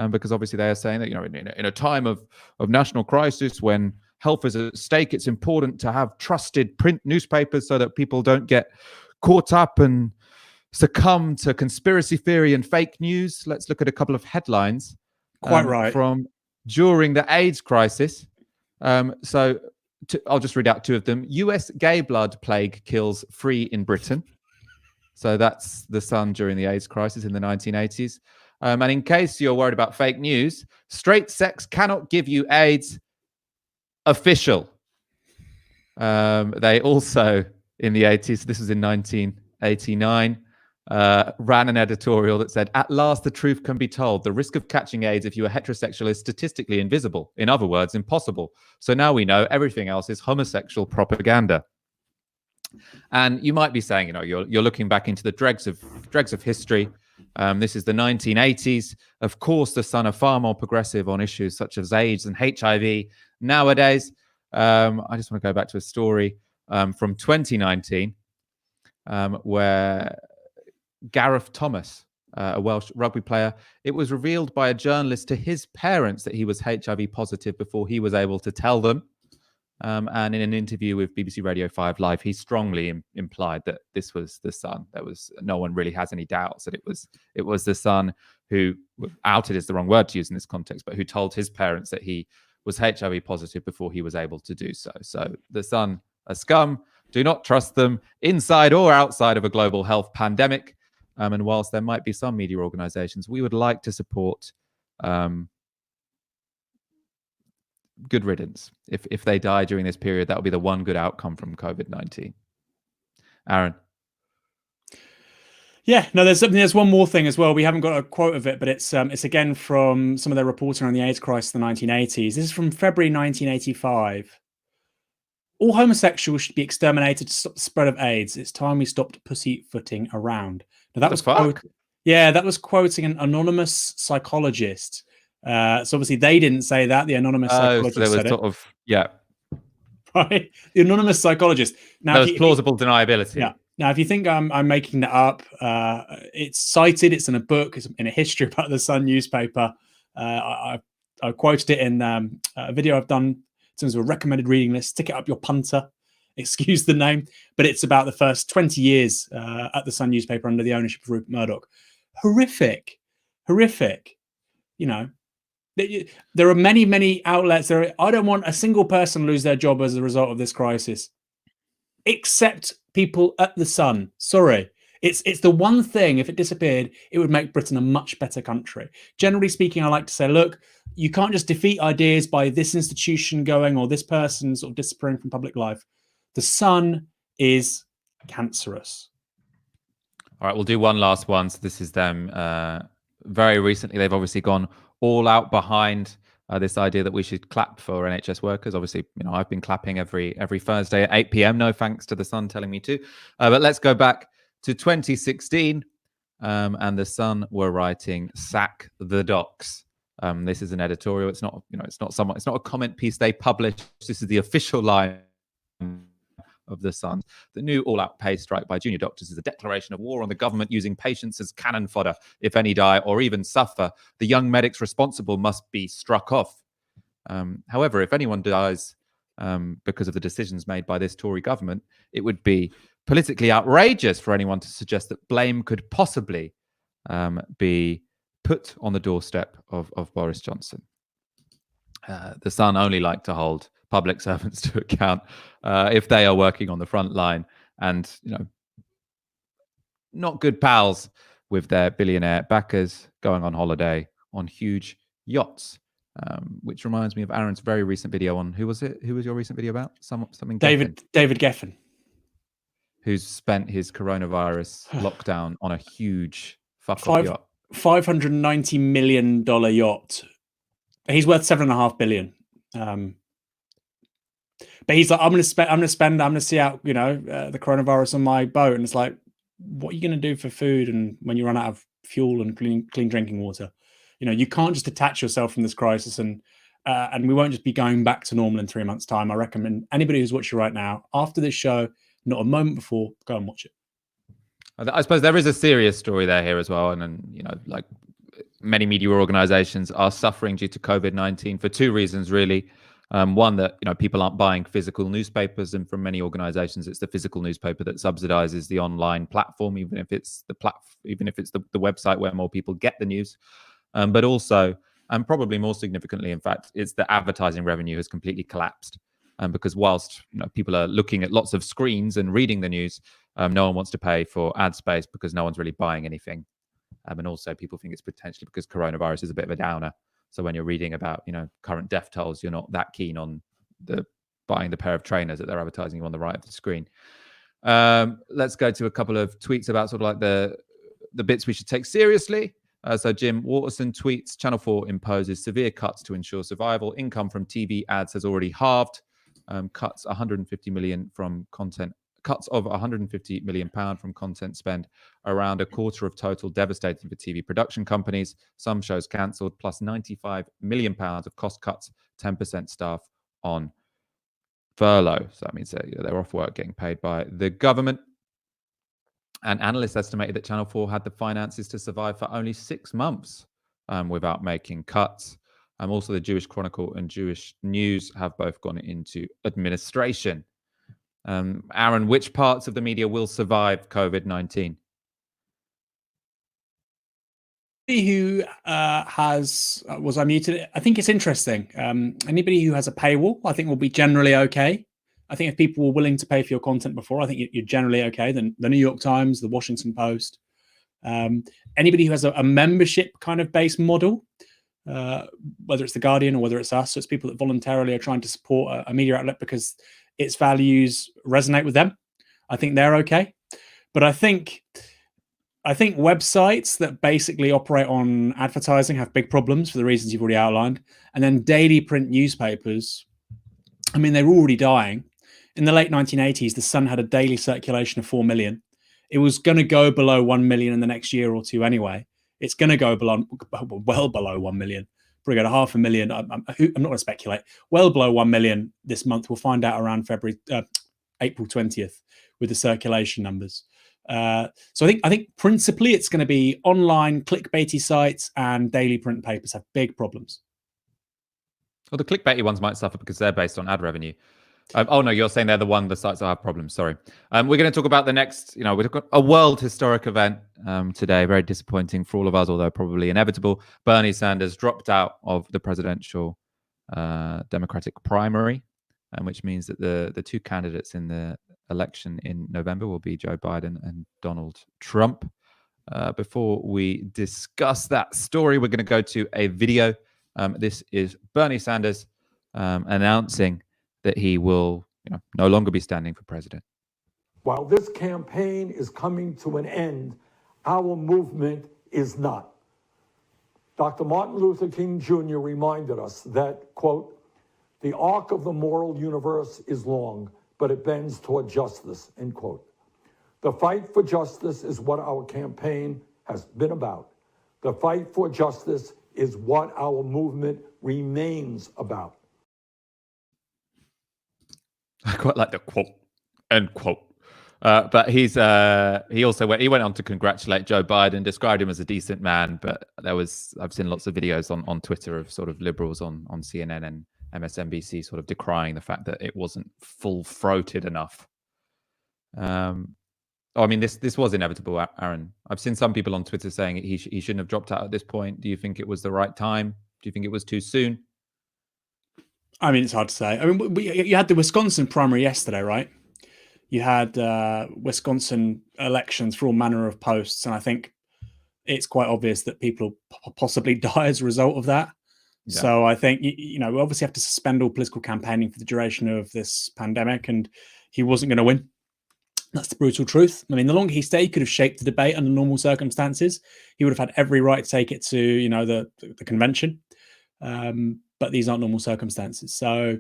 A: because obviously they are saying that, in a time of national crisis when health is at stake, it's important to have trusted print newspapers so that people don't get caught up and succumb to conspiracy theory and fake news. Let's look at a couple of headlines.
B: Quite right.
A: From during the AIDS crisis. I'll just read out two of them. US gay blood plague kills 3 in Britain. So that's The Sun during the AIDS crisis in the 1980s. And in case you're worried about fake news, straight sex cannot give you AIDS. Official. They also, in the 80s, this was in 1989, ran an editorial that said, at last the truth can be told. The risk of catching AIDS if you are heterosexual is statistically invisible. In other words, impossible. So now we know everything else is homosexual propaganda. And you might be saying, you're looking back into the dregs of history. This is the 1980s. Of course, The Sun are far more progressive on issues such as AIDS and HIV. Nowadays, I just want to go back to a story from 2019 where Gareth Thomas, a Welsh rugby player, it was revealed by a journalist to his parents that he was HIV positive before he was able to tell them. And in an interview with BBC Radio 5 Live, he strongly implied that this was The Sun. No one really has any doubts that it was The Sun who, outed is the wrong word to use in this context, but who told his parents that he was HIV positive before he was able to do so. So the Sun are scum. Do not trust them inside or outside of a global health pandemic. And whilst there might be some media organizations we would like to support, good riddance. If they die during this period, that will be the one good outcome from COVID-19. Aaron.
B: Yeah, no, there's one more thing as well. We haven't got a quote of it, but it's again from some of their reporting on the AIDS crisis in the 1980s. This is from February 1985. All homosexuals should be exterminated to stop the spread of AIDS. It's time we stopped pussyfooting around. Now that was that was quoting an anonymous psychologist. So obviously they didn't say that. The anonymous psychologist
A: so there was
B: said
A: sort
B: it.
A: of, yeah.
B: Right? The anonymous psychologist. Now
A: there was plausible deniability.
B: Yeah. Now, if you think I'm making that up, it's cited. It's in a book. It's in a history about the Sun newspaper. I quoted it in a video I've done in terms of a recommended reading list. Stick it up your punter. Excuse the name. But it's about the first 20 years at the Sun newspaper under the ownership of Rupert Murdoch. Horrific. You know, there are many outlets. I don't want a single person lose their job as a result of this crisis, except people at the Sun. Sorry, it's the one thing. If it disappeared, it would make Britain a much better country. Generally speaking, I like to say, look, you can't just defeat ideas by this institution going or this person sort of disappearing from public life. The Sun is cancerous.
A: All right, we'll do one last one. So this is them. Very recently, they've obviously gone all out behind this idea that we should clap for NHS workers. Obviously, you know, I've been clapping every Thursday at 8 p.m. No thanks to the Sun telling me to. But let's go back to 2016, and the Sun were writing "Sack the Docs." This is an editorial. It's not, you know, it's not a comment piece they published. This is the official line of the Sun. The new all-out pay strike by junior doctors is a declaration of war on the government using patients as cannon fodder. If any die or even suffer, the young medics responsible must be struck off. However, if anyone dies because of the decisions made by this Tory government, it would be politically outrageous for anyone to suggest that blame could possibly be put on the doorstep of Boris Johnson. The Sun only like to hold public servants to account if they are working on the front line and, you know, not good pals with their billionaire backers going on holiday on huge yachts. Which reminds me of Aaron's very recent video on, who was it? Who was your recent video about? Something
B: David Geffen,
A: who's spent his coronavirus lockdown on a huge fuck-off yacht.
B: $590 million yacht. He's worth $7.5 billion. But he's like, I'm going to see out, you know, the coronavirus on my boat. And it's like, what are you going to do for food and when you run out of fuel and clean drinking water? You know, you can't just detach yourself from this crisis, and we won't just be going back to normal in 3 months' time. I recommend anybody who's watching right now, after this show, not a moment before, go and watch it.
A: I suppose there is a serious story there here as well. And you know, like many media organizations are suffering due to COVID-19 for two reasons, really. One, that, you know, people aren't buying physical newspapers, and from many organizations, it's the physical newspaper that subsidizes the online platform, even if it's the website where more people get the news. But also, and probably more significantly, in fact, it's the advertising revenue has completely collapsed. Because whilst, you know, people are looking at lots of screens and reading the news, no one wants to pay for ad space because no one's really buying anything. And also, people think it's potentially because coronavirus is a bit of a downer. So when you're reading about, you know, current death tolls, you're not that keen on buying the pair of trainers that they're advertising you on the right of the screen. Let's go to a couple of tweets about sort of like the bits we should take seriously. So Jim Waterson tweets, Channel 4 imposes severe cuts to ensure survival. Income from TV ads has already halved. Cuts of 150 million from content. Cuts of 150 million pound from content spend, around a quarter of total, devastating for TV production companies. Some shows cancelled, plus 95 million pounds of cost cuts, 10% staff on furlough. So that means they're off work, getting paid by the government. And analysts estimated that Channel 4 had the finances to survive for only 6 months without making cuts. Also, the Jewish Chronicle and Jewish News have both gone into administration. Aaron, which parts of the media will survive COVID-19?
B: who was I muted? I think it's interesting. Anybody who has a paywall, I think, will be generally okay. I think if people were willing to pay for your content before, I think you're generally okay. The New York Times, the Washington Post, anybody who has a membership kind of based model, whether it's the Guardian or whether it's us, so it's people that voluntarily are trying to support a media outlet because its values resonate with them. I think they're okay, but I think websites that basically operate on advertising have big problems for the reasons you've already outlined. And then daily print newspapers, I mean, they were already dying. In the late 1980s, the Sun had a daily circulation of 4 million. It was going to go below 1 million in the next year or two anyway. It's going to go well below 1 million. Probably go to 500,000. I'm not going to speculate. Well below 1 million this month. We'll find out around April 20th with the circulation numbers. So I think principally it's going to be online clickbaity sites, and daily print papers have big problems.
A: Well, the clickbaity ones might suffer because they're based on ad revenue. Oh no, you're saying they're the sites that have problems. Sorry. We're going to talk about the next. We've got a world historic event today. Very disappointing for all of us, although probably inevitable. Bernie Sanders dropped out of the presidential Democratic primary, which means that the two candidates in the election in November will be Joe Biden and Donald Trump. Before we discuss that story, we're going to go to a video. This is Bernie Sanders announcing that he will no longer be standing for president.
D: While this campaign is coming to an end, our movement is not. Dr. Martin Luther King Jr. reminded us that, quote, "The arc of the moral universe is long, but it bends toward justice," end quote. The fight for justice is what our campaign has been about. The fight for justice is what our movement remains about.
A: I quite like the quote, end quote. But he went on to congratulate Joe Biden, described him as a decent man. But I've seen lots of videos on Twitter of sort of liberals on CNN and MSNBC sort of decrying the fact that it wasn't full-throated enough. I mean, this was inevitable, Aaron. I've seen some people on Twitter saying he shouldn't have dropped out at this point. Do you think it was the right time? Do you think it was too soon?
B: I mean, it's hard to say. I mean, you had the Wisconsin primary yesterday, right? You had Wisconsin elections for all manner of posts, and I think it's quite obvious that people possibly die as a result of that. Yeah. So I think, we obviously have to suspend all political campaigning for the duration of this pandemic, and he wasn't going to win. That's the brutal truth. I mean, the longer he stayed, he could have shaped the debate under normal circumstances. He would have had every right to take it to, the convention. But these aren't normal circumstances. So,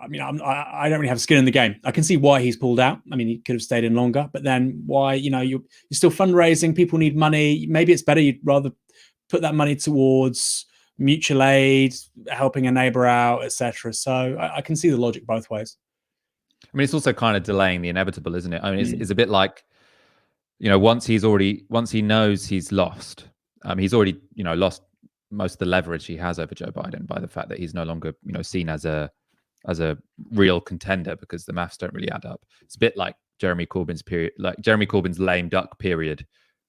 B: I mean, I don't really have skin in the game. I can see why he's pulled out. I mean, he could have stayed in longer, but then why, you're still fundraising. People need money. Maybe it's better you'd rather put that money towards mutual aid, helping a neighbor out, etc. So I can see the logic both ways.
A: I mean, it's also kind of delaying the inevitable, isn't it? I mean, it's a bit like, once he knows he's lost, he's already, lost most of the leverage he has over Joe Biden by the fact that he's no longer, seen as a real contender because the maths don't really add up. It's a bit like Jeremy Corbyn's period, like Jeremy Corbyn's lame duck period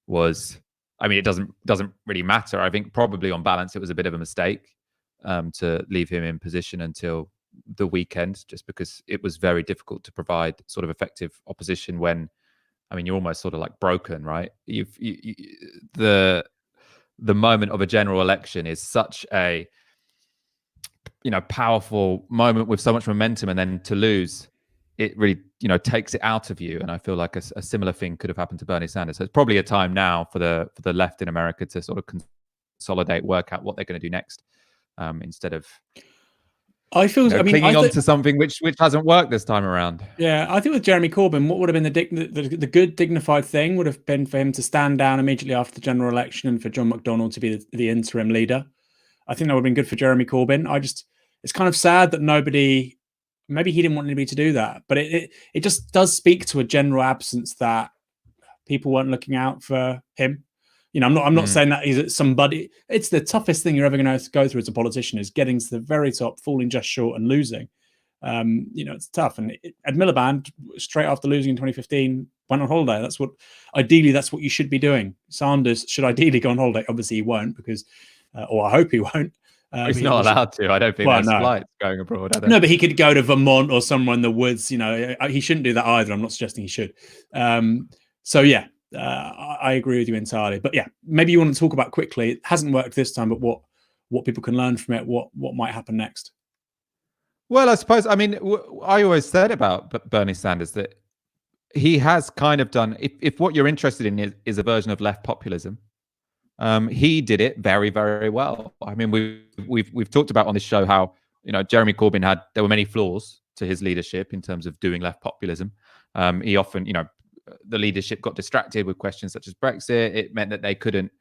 A: was. I mean, it doesn't really matter. I think probably on balance, it was a bit of a mistake to leave him in position until the weekend, just because it was very difficult to provide sort of effective opposition when, I mean, you're almost sort of like broken, right? The moment of a general election is such a, powerful moment with so much momentum, and then to lose, it really, takes it out of you. And I feel like a similar thing could have happened to Bernie Sanders. So it's probably a time now for the left in America to sort of consolidate, work out what they're going to do next, instead of clinging on to something which hasn't worked this time around.
B: Yeah, I think with Jeremy Corbyn, what would have been the good, dignified thing would have been for him to stand down immediately after the general election and for John McDonnell to be the interim leader. I think that would have been good for Jeremy Corbyn. It's kind of sad that maybe he didn't want anybody to do that, but it just does speak to a general absence that people weren't looking out for him. I'm not saying that he's somebody. It's the toughest thing you're ever going to go through as a politician, is getting to the very top, falling just short and losing. It's tough. And Ed Miliband, straight after losing in 2015 went on holiday. Ideally, that's what you should be doing. Sanders should ideally go on holiday. Obviously, he won't because, or I hope he won't.
A: He's not allowed to. I don't think there's flights going abroad.
B: No, but he could go to Vermont or somewhere in the woods. You know, he shouldn't do that either. I'm not suggesting he should. So yeah, I agree with you entirely. But yeah, maybe you want to talk about quickly. It hasn't worked this time, but what people can learn from it. What might happen next?
A: Well, I suppose. I mean, I always said about Bernie Sanders that he has kind of done. If what you're interested in is a version of left populism. He did it very, very well. I mean, we've talked about on this show how, you know, Jeremy Corbyn there were many flaws to his leadership in terms of doing left populism. He often, you know, the leadership got distracted with questions such as Brexit. It meant that they couldn't,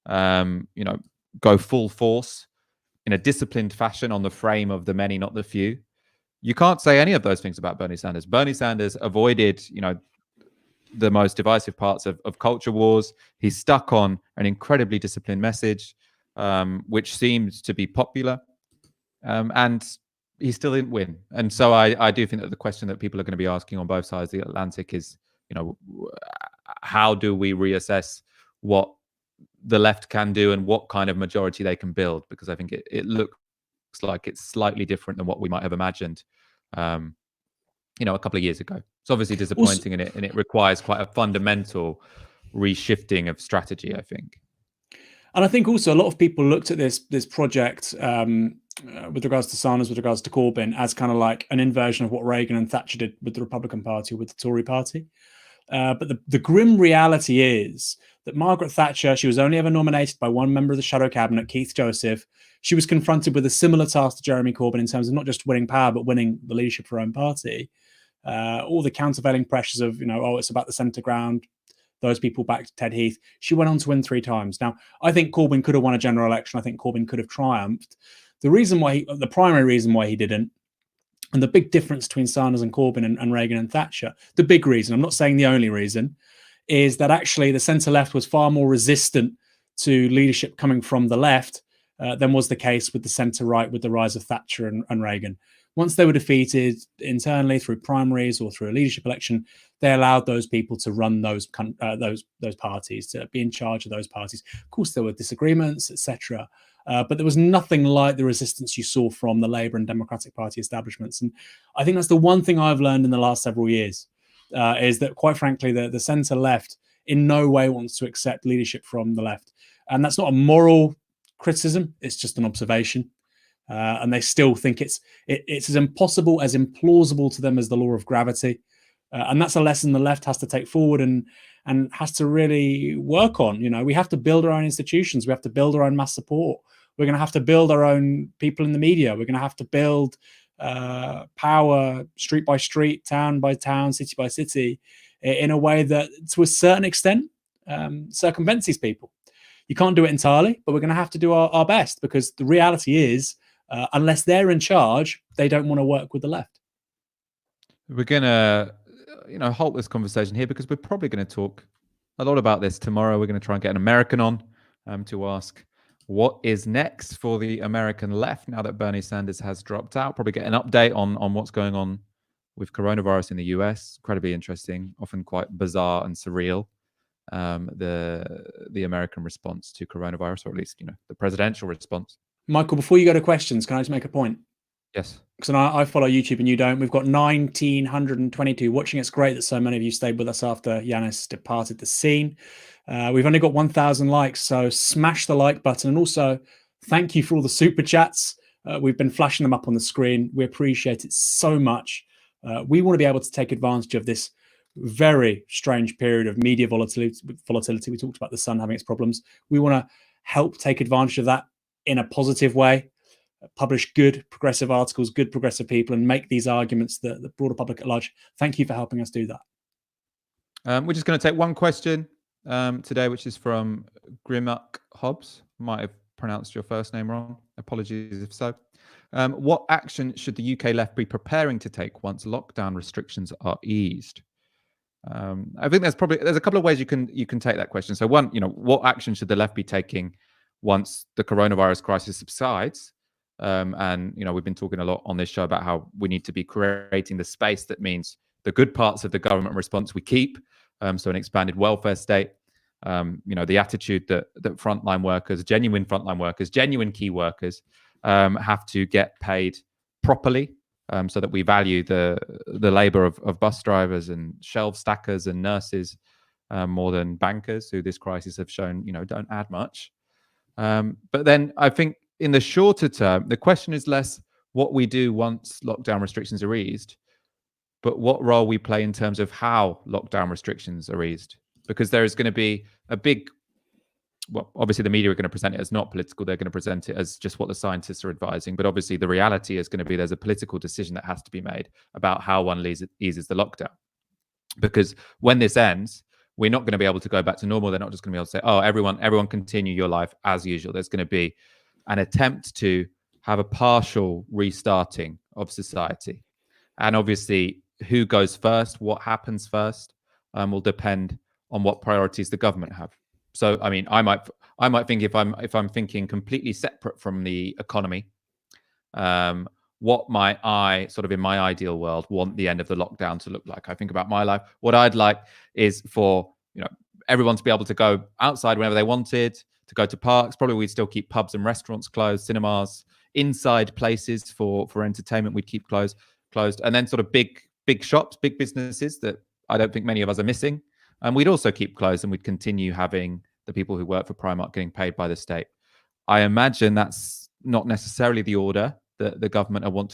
A: you know, go full force in a disciplined fashion on the frame of the many, not the few. You can't say any of those things about Bernie Sanders. Bernie Sanders avoided, you know, the most divisive parts of culture wars. He's stuck on an incredibly disciplined message, which seems to be popular, and he still didn't win. And so I do think that the question that people are going to be asking on both sides of the Atlantic is, you know, how do we reassess what the left can do and what kind of majority they can build? Because I think it looks like it's slightly different than what we might have imagined, you know, a couple of years ago. It's obviously disappointing, and it requires quite a fundamental reshifting of strategy, I think.
B: And I think also a lot of people looked at this project with regards to Sanders, with regards to Corbyn, as kind of like an inversion of what Reagan and Thatcher did with the Republican Party, with the Tory Party. But the grim reality is that Margaret Thatcher, she was only ever nominated by one member of the shadow cabinet, Keith Joseph. She was confronted with a similar task to Jeremy Corbyn in terms of not just winning power, but winning the leadership of her own party. All the countervailing pressures of, you know, it's about the centre ground. Those people backed Ted Heath. She went on to win 3 times. Now, I think Corbyn could have won a general election. I think Corbyn could have triumphed. The primary reason why he didn't, and the big difference between Sanders and Corbyn and Reagan and Thatcher, the big reason, I'm not saying the only reason, is that actually the centre-left was far more resistant to leadership coming from the left than was the case with the centre-right with the rise of Thatcher and Reagan. Once they were defeated internally through primaries or through a leadership election, they allowed those people to run those parties, to be in charge of those parties. Of course, there were disagreements, etc., but there was nothing like the resistance you saw from the Labour and Democratic Party establishments. And I think that's the one thing I've learned in the last several years, is that, quite frankly, the centre-left in no way wants to accept leadership from the left. And that's not a moral criticism, it's just an observation. And they still think it's as impossible, as implausible to them as the law of gravity. And that's a lesson the left has to take forward and has to really work on. You know, we have to build our own institutions. We have to build our own mass support. We're going to have to build our own people in the media. We're going to have to build power street by street, town by town, city by city, in a way that, to a certain extent, circumvents these people. You can't do it entirely, but we're going to have to do our best, because the reality is, unless they're in charge, they don't want to work with the left.
A: We're going to, you know, halt this conversation here, because we're probably going to talk a lot about this tomorrow. We're going to try and get an American on to ask what is next for the American left now that Bernie Sanders has dropped out. Probably get an update on what's going on with coronavirus in the US. Incredibly interesting, often quite bizarre and surreal. The American response to coronavirus, or at least, you know, the presidential response.
B: Michael, before you go to questions, can I just make a point?
A: Yes.
B: Because I follow YouTube and you don't. We've got 1,922 watching. It's great that so many of you stayed with us after Yanis departed the scene. We've only got 1,000 likes, so smash the like button. And also, thank you for all the super chats. We've been flashing them up on the screen. We appreciate it so much. We want to be able to take advantage of this very strange period of media volatility. We talked about the Sun having its problems. We want to help take advantage of that in a positive way, publish good progressive articles, good progressive people, and make these arguments that the broader public at large. Thank you for helping us do that.
A: We're just going to take one question today, which is from Grimmuck Hobbs. Might have pronounced your first name wrong. Apologies if so. What action should the UK left be preparing to take once lockdown restrictions are eased? I think there's a couple of ways you can take that question. So one, you know, what action should the left be taking once the coronavirus crisis subsides? And, you know, we've been talking a lot on this show about how we need to be creating the space that means the good parts of the government response we keep, so an expanded welfare state. The attitude that frontline workers, genuine frontline workers, genuine key workers, have to get paid properly, so that we value the labor of bus drivers and shelf stackers and nurses more than bankers, who this crisis have shown don't add much. But then I think in the shorter term, the question is less what we do once lockdown restrictions are eased, but what role we play in terms of how lockdown restrictions are eased. Because there is going to be a big, well, obviously the media are going to present it as not political. They're going to present it as just what the scientists are advising. But obviously the reality is going to be there's a political decision that has to be made about how one eases the lockdown. Because when this ends, we're not going to be able to go back to normal. They're not just going to be able to say, oh, everyone continue your life as usual. There's going to be an attempt to have a partial restarting of society. And obviously who goes first, what happens first, will depend on what priorities the government have. So, I mean, I might think if I'm thinking completely separate from the economy, what might I, sort of in my ideal world, want the end of the lockdown to look like? I think about my life. What I'd like is for everyone to be able to go outside whenever they wanted, to go to parks. Probably we'd still keep pubs and restaurants closed, cinemas, inside places for entertainment we'd keep closed, and then sort of big shops, big businesses that I don't think many of us are missing. And we'd also keep closed, and we'd continue having the people who work for Primark getting paid by the state. I imagine that's not necessarily the order that the government are going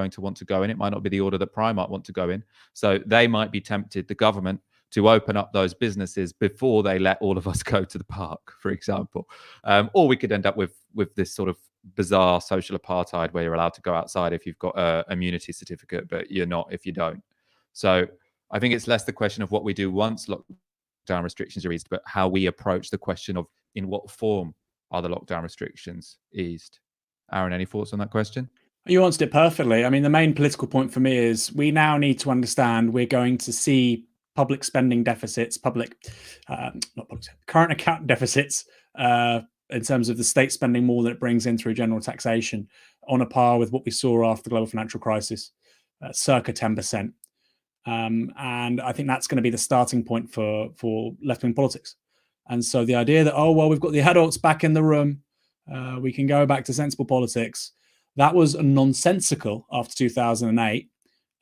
A: to want to go in. It might not be the order that Primark want to go in. So they might be tempted, the government, to open up those businesses before they let all of us go to the park, for example. Or we could end up with this sort of bizarre social apartheid where you're allowed to go outside if you've got an immunity certificate, but you're not if you don't. So I think it's less the question of what we do once lockdown restrictions are eased, but how we approach the question of in what form are the lockdown restrictions eased. Aaron, any thoughts on that question?
B: You answered it perfectly. I mean, the main political point for me is we now need to understand we're going to see public spending deficits, current account deficits, in terms of the state spending more than it brings in through general taxation, on a par with what we saw after the global financial crisis, circa 10%. And I think that's going to be the starting point for left-wing politics. And so the idea that, we've got the adults back in the room, we can go back to sensible politics, that was nonsensical after 2008.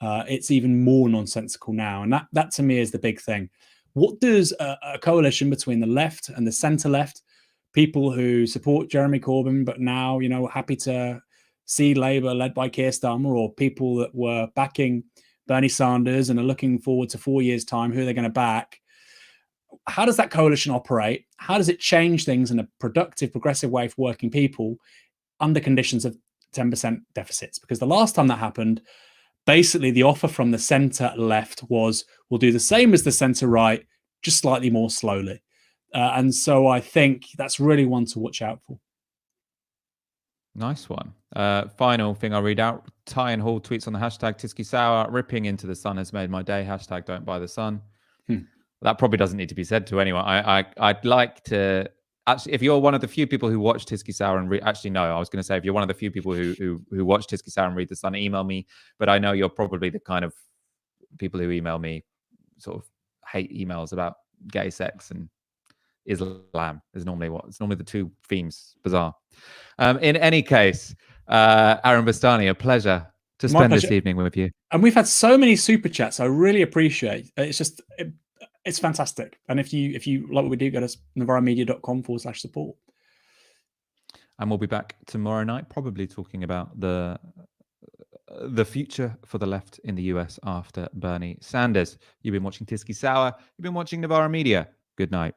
B: It's even more nonsensical now. And that to me is the big thing. What does a coalition between the left and the centre left, people who support Jeremy Corbyn, but now, happy to see Labour led by Keir Starmer, or people that were backing Bernie Sanders and are looking forward to 4 years' time, who they're going to back. How does that coalition operate? How does it change things in a productive, progressive way for working people under conditions of 10% deficits? Because the last time that happened, basically the offer from the centre left was, we'll do the same as the centre right, just slightly more slowly. And so I think that's really one to watch out for.
A: Nice one. Final thing I'll read out. Ty and Hall tweets on the hashtag Tisky Sour, ripping into the sun has made my day. Hashtag don't buy the sun. That probably doesn't need to be said to anyone. I'd like to, actually, if you're one of the few people who watch Tisky Sour and I was going to say, if you're one of the few people who watch Tisky Sour and read the sun, email me. But I know you're probably the kind of people who email me sort of hate emails about gay sex and Islam. It's normally the two themes. Bizarre. In any case, Aaron Bastani, a pleasure to spend this evening with you.
B: And we've had so many super chats. I really appreciate it. It's fantastic. And if you like what we do, go to novaramedia.com/support.
A: And we'll be back tomorrow night, probably talking about the future for the left in the US after Bernie Sanders. You've been watching Tisky Sour. You've been watching Novara Media. Good night.